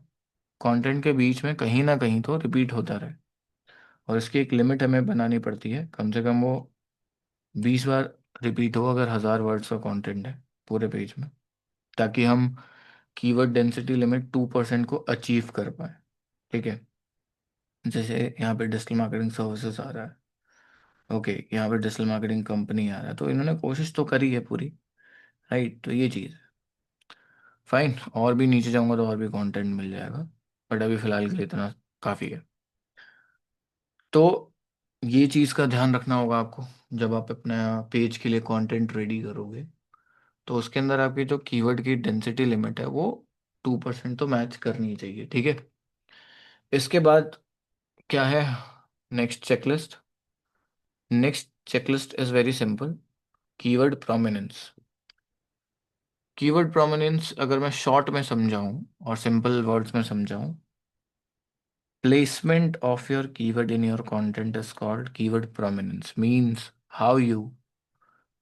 कंटेंट के बीच में कहीं ना कहीं तो रिपीट होता रहे। और इसकी एक लिमिट हमें बनानी पड़ती है, कम से कम वो 20 बार रिपीट हो अगर 1000 वर्ड्स का कंटेंट है पूरे पेज में, ताकि हम कीवर्ड डेंसिटी लिमिट 2% को अचीव कर पाए। ठीक है। जैसे यहाँ पे डिजिटल मार्केटिंग सर्विसेज आ रहा है, ओके, यहाँ पे डिजिटल मार्केटिंग कंपनी आ रहा है, तो इन्होंने कोशिश तो करी है पूरी, राइट। तो ये चीज़ फाइन, और भी नीचे जाऊंगा तो और भी कंटेंट मिल जाएगा, बट अभी फिलहाल के लिए इतना काफ़ी है। तो ये चीज़ का ध्यान रखना होगा आपको जब आप अपना पेज के लिए कंटेंट रेडी करोगे, तो उसके अंदर आपकी जो कीवर्ड की डेंसिटी लिमिट है वो 2% तो मैच करनी चाहिए। ठीक है। इसके बाद क्या है, next checklist. Next checklist is very simple, keyword prominence. Keyword prominence अगर मैं शॉर्ट में समझाऊं और सिंपल वर्ड्स में समझाऊं, placement of your keyword in your content is called keyword prominence, means how you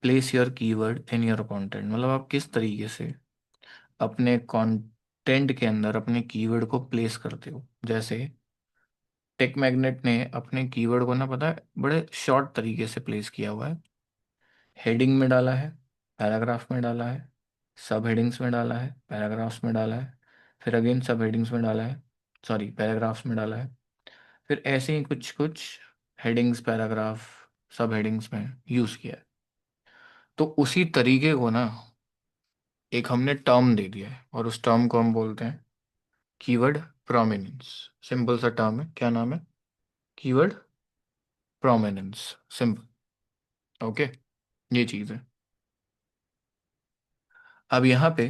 place your keyword in your content, मतलब आप किस तरीके से अपने कंटेंट के अंदर अपने कीवर्ड को प्लेस करते हो। जैसे टेक मैग्नेट ने अपने कीवर्ड को ना, पता है, बड़े शॉर्ट तरीके से प्लेस किया हुआ है। हेडिंग में डाला है, पैराग्राफ में डाला है, सब हेडिंग्स में डाला है, पैराग्राफ्स में डाला है, फिर अगेन सब हेडिंग्स में डाला है, सॉरी पैराग्राफ्स में डाला है, फिर ऐसे ही कुछ कुछ हेडिंग्स, पैराग्राफ, सब हेडिंग्स में यूज़ किया है। तो उसी तरीके को ना एक हमने टर्म दे दिया है, और उस टर्म को हम बोलते हैं कीवर्ड प्रोमिनेंस। सिंपल सा टर्म है, क्या नाम है? Keyword prominence, simple. ओके, ये चीज़ है। अब यहाँ पे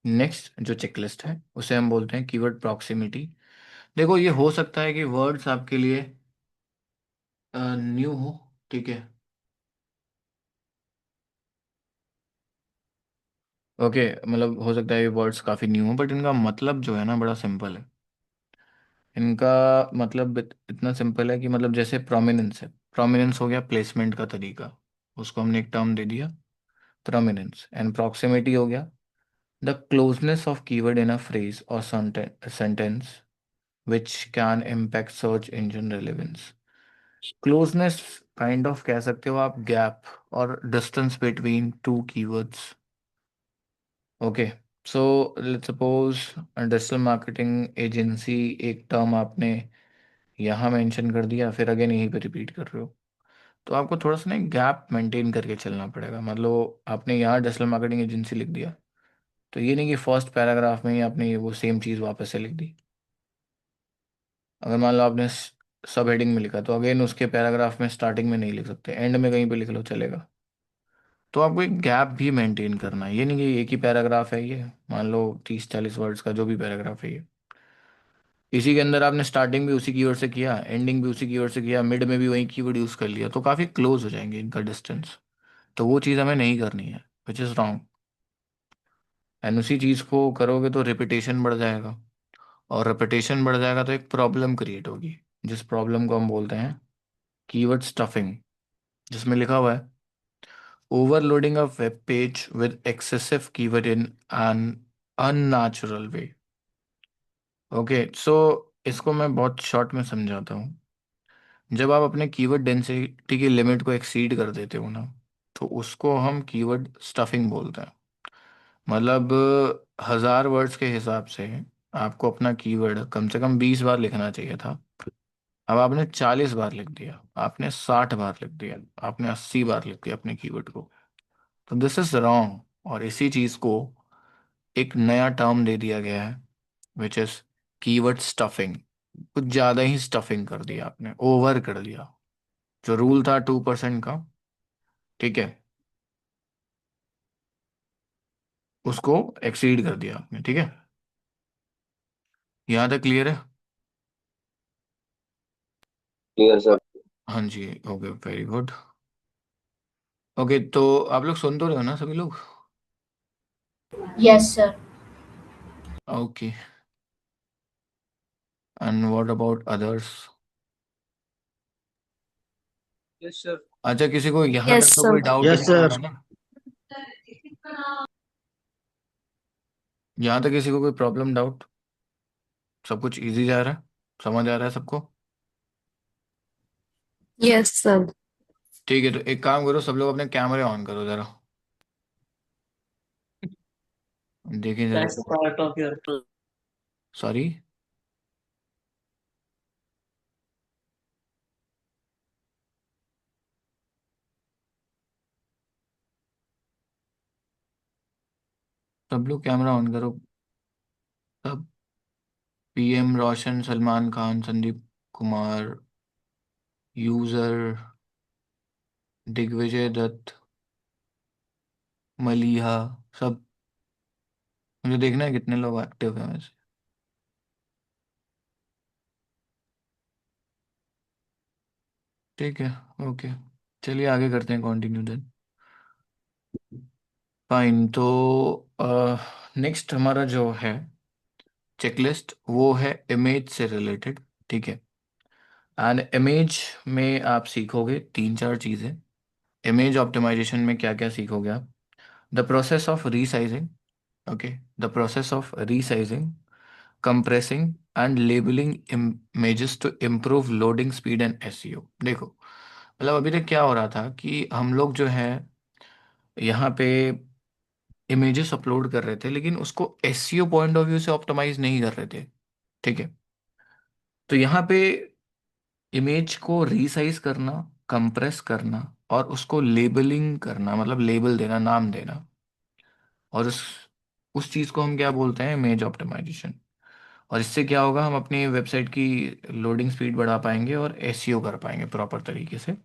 नेक्स्ट जो चेकलिस्ट है उसे हम बोलते हैं कीवर्ड प्रॉक्सिमिटी। देखो, ये हो सकता है कि वर्ड्स आपके लिए न्यू हो, ठीक है, ओके, मतलब हो सकता है ये वर्ड्स काफ़ी न्यू हो, बट इनका मतलब जो है ना बड़ा सिंपल है। इनका मतलब इतना सिंपल है कि मतलब जैसे प्रोमिनेंस है, प्रोमिनेंस हो गया प्लेसमेंट का तरीका, उसको हमने एक टर्म दे दिया प्रोमिनेंस। एंड प्रॉक्सिमिटी हो गया the closeness of keyword in a phrase और sentence which can impact search engine relevance. Closeness kind of कह सकते हो आप गैप और distance between two keywords. Okay, so let's suppose digital marketing agency, एक term आपने यहाँ मेंशन कर दिया, फिर अगेन यहीं पे रिपीट कर रहे हो, तो आपको थोड़ा सा ना गैप मेंटेन करके चलना पड़ेगा। मतलब आपने यहाँ डिजिटल मार्केटिंग एजेंसी लिख दिया, तो ये नहीं कि फर्स्ट पैराग्राफ में ही आपने ये वो सेम चीज़ वापस से लिख दी। अगर मान लो आपने सब हेडिंग में लिखा, तो अगेन उसके पैराग्राफ में स्टार्टिंग में नहीं लिख सकते, एंड में कहीं पे लिख लो चलेगा। तो आपको एक गैप भी मेंटेन करना है, ये नहीं कि एक ही पैराग्राफ है ये, मान लो 30-40 वर्ड्स का जो भी पैराग्राफ है ये, इसी के अंदर आपने स्टार्टिंग भी उसी कीवर्ड से किया, एंडिंग भी उसी कीवर्ड से किया, मिड में भी वही कीवर्ड यूज कर लिया, तो काफी क्लोज हो जाएंगे इनका डिस्टेंस। तो वो चीज़ हमें नहीं करनी है, विच इज़ रॉन्ग। एंड उसी चीज़ को करोगे तो रिपीटेशन बढ़ जाएगा, और रिपीटेशन बढ़ जाएगा तो एक प्रॉब्लम क्रिएट होगी, जिस प्रॉब्लम को हम बोलते हैं कीवर्ड स्टफिंग, जिसमें लिखा हुआ है overloading a web page with excessive keyword in an unnatural way. Okay, so इसको मैं बहुत शॉर्ट में समझाता हूँ। जब आप अपने कीवर्ड डेंसिटी की लिमिट को एक्सीड कर देते हो ना, तो उसको हम कीवर्ड स्टफिंग बोलते हैं। मतलब 1000 वर्ड्स के हिसाब से आपको अपना कीवर्ड कम से कम 20 बार लिखना चाहिए था, अब आपने 40 बार लिख दिया, आपने 60 बार लिख दिया, आपने 80 बार लिख दिया अपने कीवर्ड को, तो दिस इज रॉन्ग। और इसी चीज को एक नया टर्म दे दिया गया है, विच इज कीवर्ड स्टफिंग। कुछ ज्यादा ही स्टफिंग कर दिया आपने, ओवर कर दिया। जो रूल था 2% का, ठीक है, उसको एक्सीड कर दिया आपने। ठीक है, यहाँ तक क्लियर है? Clear sir. हाँ जी, ओके, वेरी गुड। ओके, तो आप लोग सुन तो रहे हो ना सभी लोग? Yes, sir. Okay, and what about others? Yes sir. अच्छा, किसी को यहाँ यस तक तो सर। कोई डाउट यस नहीं आ सर। रहा ना? यहाँ तक किसी को कोई प्रॉब्लम, डाउट? सब कुछ इजी जा रहा है, समझ आ रहा है सबको? Yes sir. ठीक है, तो एक काम करो, सब लोग अपने कैमरे ऑन करो जरा, देखिए जरा। That's a part of your sorry. सब लोग कैमरा ऑन करो, सब। पीएम रोशन, सलमान खान, संदीप कुमार, यूजर दिग्विजय दत्त, मलिहा, सब। मुझे देखना है कितने लोग एक्टिव हैं वैसे। ठीक है, ओके। चलिए आगे करते हैं, कंटिन्यू देन। फाइन, तो नेक्स्ट हमारा जो है चेकलिस्ट, वो है इमेज से रिलेटेड। ठीक है। एंड इमेज में आप सीखोगे तीन चार चीज़ें। इमेज ऑप्टिमाइजेशन में क्या क्या सीखोगे आप? The process of resizing. Okay. The process of resizing, compressing and labelling images to improve loading speed and SEO. देखो, मतलब अभी तक क्या हो रहा था कि हम लोग जो है यहाँ पे इमेजेस अपलोड कर रहे थे, लेकिन उसको एसईओ पॉइंट ऑफ व्यू से ऑप्टिमाइज नहीं कर रहे थे। ठीक है। तो यहाँ पे इमेज को रीसाइज करना, कंप्रेस करना, और उसको लेबलिंग करना, मतलब लेबल देना, नाम देना, और उस चीज़ को हम क्या बोलते हैं? Image optimisation. और इससे क्या होगा, हम अपनी वेबसाइट की लोडिंग स्पीड बढ़ा पाएंगे और एसईओ कर पाएंगे प्रॉपर तरीके से।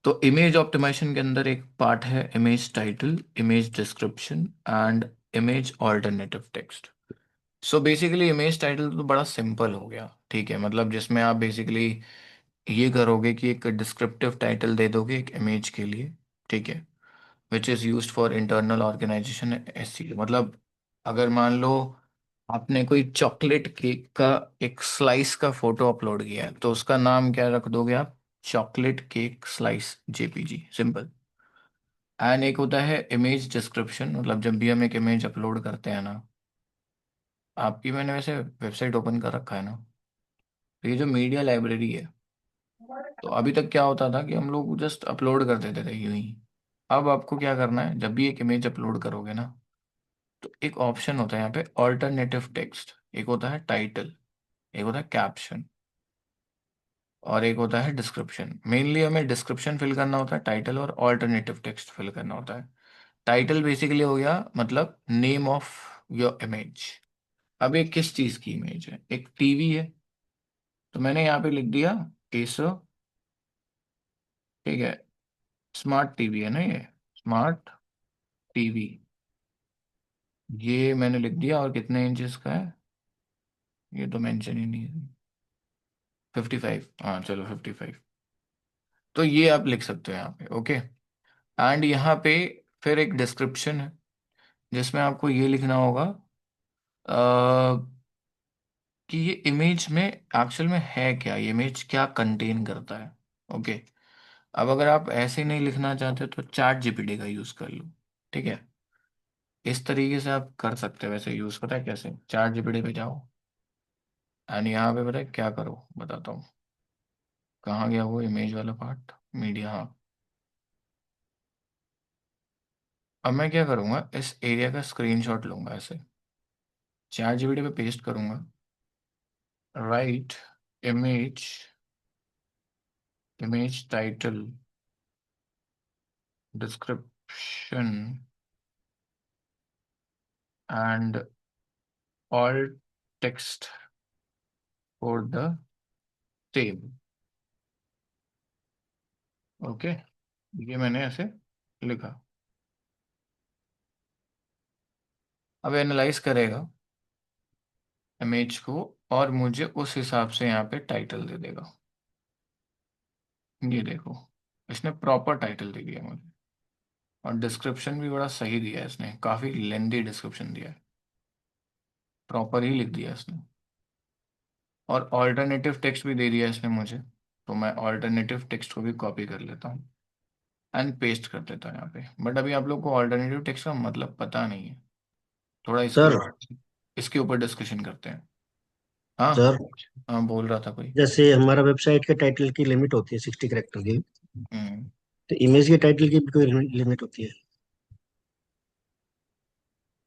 तो इमेज ऑप्टिमाइजेशन के अंदर एक पार्ट है image title, image description and image alternative text. So basically image title तो बड़ा सिंपल हो गया, ठीक है, मतलब जिसमें आप बेसिकली ये करोगे कि एक डिस्क्रिप्टिव टाइटल दे दोगे एक इमेज के लिए। ठीक है। Which is used for internal organisation SEO. मतलब अगर मान लो आपने कोई चॉकलेट केक का एक स्लाइस का फोटो अपलोड किया है, तो उसका नाम क्या रख दोगे आप? Chocolate cake slice JPG, simple. And एक होता है इमेज डिस्क्रिप्शन, मतलब जब भी हम एक इमेज अपलोड करते हैं ना, आपकी मैंने वैसे वेबसाइट ओपन कर रखा है ना, तो ये जो मीडिया लाइब्रेरी है, तो अभी तक क्या होता था कि हम लोग जस्ट अपलोड कर देते थे यूं ही। अब आपको क्या करना है, जब भी एक इमेज अपलोड करोगे ना, तो एक ऑप्शन होता है यहाँ पे ऑल्टरनेटिव टेक्स्ट। एक होता है टाइटल, एक होता है कैप्शन, और एक होता है डिस्क्रिप्शन। मेनली हमें डिस्क्रिप्शन फिल करना होता है, टाइटल और ऑल्टरनेटिव टेक्स्ट फिल करना होता है। टाइटल बेसिकली हो गया मतलब नेम ऑफ योर इमेज। अब ये किस चीज़ की इमेज है? एक टीवी है, तो मैंने यहाँ पे लिख दिया केसो। ठीक है। स्मार्ट टीवी है ना ये, स्मार्ट टीवी। ये मैंने लिख दिया, और कितने इंचेस का है ये तो मेंशन ही नहीं है। 55, हाँ चलो 55। तो ये आप लिख सकते हो यहाँ पे, ओके। एंड यहाँ पे फिर एक डिस्क्रिप्शन है, जिसमें आपको ये लिखना होगा कि ये इमेज में एक्चुअल में है क्या, ये इमेज क्या कंटेन करता है। ओके। अब अगर आप ऐसे नहीं लिखना चाहते तो चैट जीपीटी का यूज़ कर लो। ठीक है। इस तरीके से आप कर सकते हो वैसे यूज़, पता है कैसे? चैट जीपीटी पे जाओ, एंड यहाँ पे पता है क्या करो, बताता हूँ। कहाँ गया वो इमेज वाला पार्ट? मीडिया, हाँ। अब मैं क्या करूँगा, इस एरिया का स्क्रीनशॉट लूंगा, ऐसे चैट जीपीटी पे पेस्ट करूंगा। Right image, image title, description and all text for the same. Okay. ये मैंने ऐसे लिखा। अब एनालाइज करेगा इमेज को, और मुझे उस हिसाब से यहाँ पे टाइटल दे देगा। ये देखो, इसने प्रॉपर टाइटल दे दिया मुझे, और डिस्क्रिप्शन भी बड़ा सही दिया है इसने, काफ़ी लेंदी डिस्क्रिप्शन दिया है, प्रॉपर ही लिख दिया इसने। और ऑल्टरनेटिव टेक्स्ट भी दे दिया इसने मुझे, तो मैं ऑल्टरनेटिव टेक्स्ट को भी कॉपी कर लेता हूँ एंड पेस्ट कर देता हूँ यहाँ पे। बट अभी आप लोग को ऑल्टरनेटिव टेक्स्ट का मतलब पता नहीं है, थोड़ा सर इसके ऊपर डिस्कशन करते हैं। हाँ। सर हाँ, बोल रहा था कोई। जैसे हमारा वेबसाइट के टाइटल की लिमिट होती है 60 कैरेक्टर की, हम्म। तो इमेज के टाइटल की भी कोई लिमिट होती है?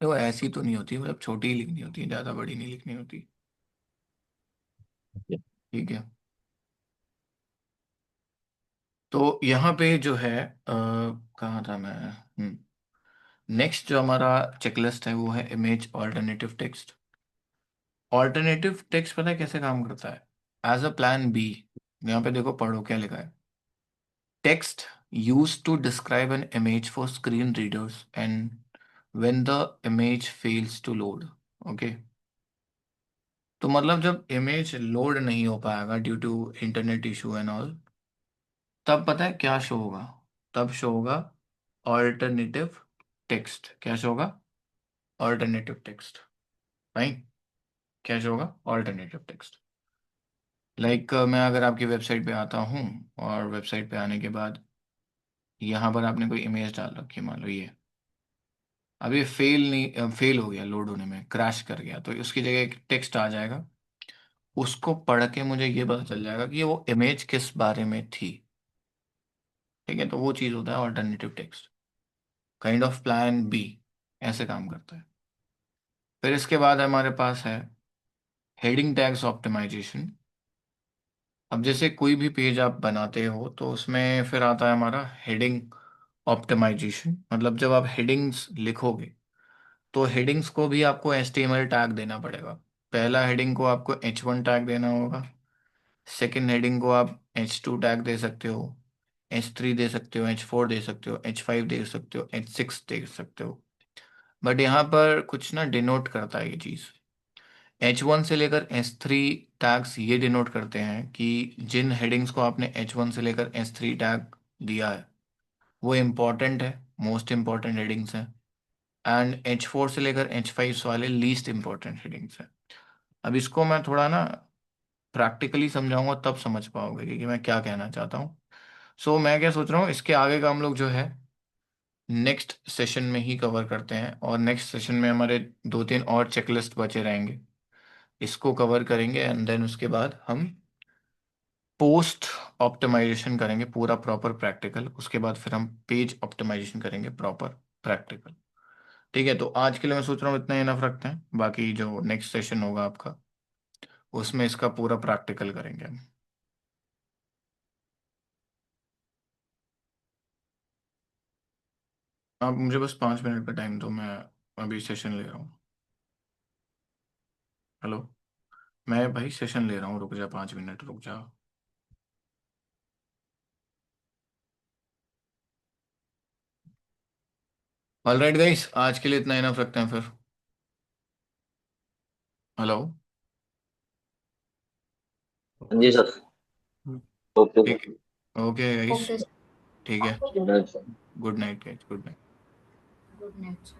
तो ऐसी तो नहीं होती, मतलब छोटी ही लिखनी होती है, ज़्यादा बड़ी नहीं लिखनी होती। ठीक है। तो यहाँ पे जो है कहाँ था मैं। नेक्स्ट जो हमारा चेकलिस्ट है वो है image alternative text. Alternative text पता है कैसे काम करता है? As a plan B. यहाँ पे देखो, पढ़ो क्या लिखा है। Text use to describe an image for screen readers and when the image fails to load. Okay. तो मतलब जब इमेज लोड नहीं हो पाएगा due to internet issue and all, तब पता है क्या शो होगा? तब शो होगा ऑल्टरनेटिव टेक्स्ट। क्या शो होगा? Alternative text. भाई, क्या शो होगा? Alternative text. लाइक मैं अगर आपकी वेबसाइट पे आता हूँ, और वेबसाइट पे आने के बाद यहाँ पर आपने कोई इमेज डाल रखी है, मान लो ये। अब ये फेल हो गया लोड होने में, क्रैश कर गया, तो उसकी जगह एक टेक्स्ट आ जाएगा। उसको पढ़ के मुझे ये पता चल जाएगा कि वो इमेज किस बारे में थी। ठीक है, तो वो चीज़ होता है alternative text. Kind of plan B ऐसे काम करता है। फिर इसके बाद हमारे पास है हेडिंग टैग्स ऑप्टिमाइजेशन। अब जैसे कोई भी पेज आप बनाते हो तो उसमें फिर आता है हमारा हेडिंग ऑप्टिमाइजेशन। मतलब जब आप हेडिंग्स लिखोगे तो हेडिंग्स को भी आपको HTML टैग देना पड़ेगा। पहला हेडिंग को आपको H1 टैग देना होगा। सेकंड हेडिंग को आप H2 टैग दे सकते हो, H3 दे सकते हो, H4 दे सकते हो, H5 दे सकते हो, H6 दे सकते हो। बट यहाँ पर कुछ ना डिनोट करता है ये चीज़। H1 से लेकर H3 टैग्स ये डिनोट करते हैं कि जिन हेडिंग्स को आपने H1 से लेकर H3 टैग दिया है वो इम्पॉर्टेंट है, मोस्ट इम्पॉर्टेंट हेडिंग्स हैं। एंड H4 से लेकर H5 वाले लीस्ट इम्पॉर्टेंट हेडिंग्स हैं। अब इसको मैं थोड़ा ना प्रैक्टिकली समझाऊंगा तब समझ पाओगे कि मैं क्या कहना चाहता हूँ। सो मैं क्या सोच रहा हूँ, इसके आगे का हम लोग जो है नेक्स्ट सेशन में ही कवर करते हैं, और नेक्स्ट सेशन में हमारे 2-3 और चेकलिस्ट बचे रहेंगे, इसको कवर करेंगे। एंड देन उसके बाद हम पोस्ट ऑप्टिमाइजेशन करेंगे, पूरा प्रॉपर प्रैक्टिकल। उसके बाद फिर हम पेज ऑप्टिमाइजेशन करेंगे, प्रॉपर प्रैक्टिकल। ठीक है, तो आज के लिए मैं सोच रहा हूँ इतना इनफ रखते हैं। बाकी जो नेक्स्ट सेशन होगा आपका, उसमें इसका पूरा प्रैक्टिकल करेंगे हम। आप मुझे बस 5 मिनट का टाइम दो, मैं अभी सेशन ले रहा हूँ। हेलो, मैं भाई सेशन ले रहा हूँ, रुक जा, 5 मिनट रुक जा। ऑलराइट गाइस, आज के लिए इतना इनफ रखते हैं फिर। हेलो। हाँ जी सर। ओके ठीक सर। है, ओके गाइस। ओके ठीक है। Good night sir. Good night guys, good night. Good night.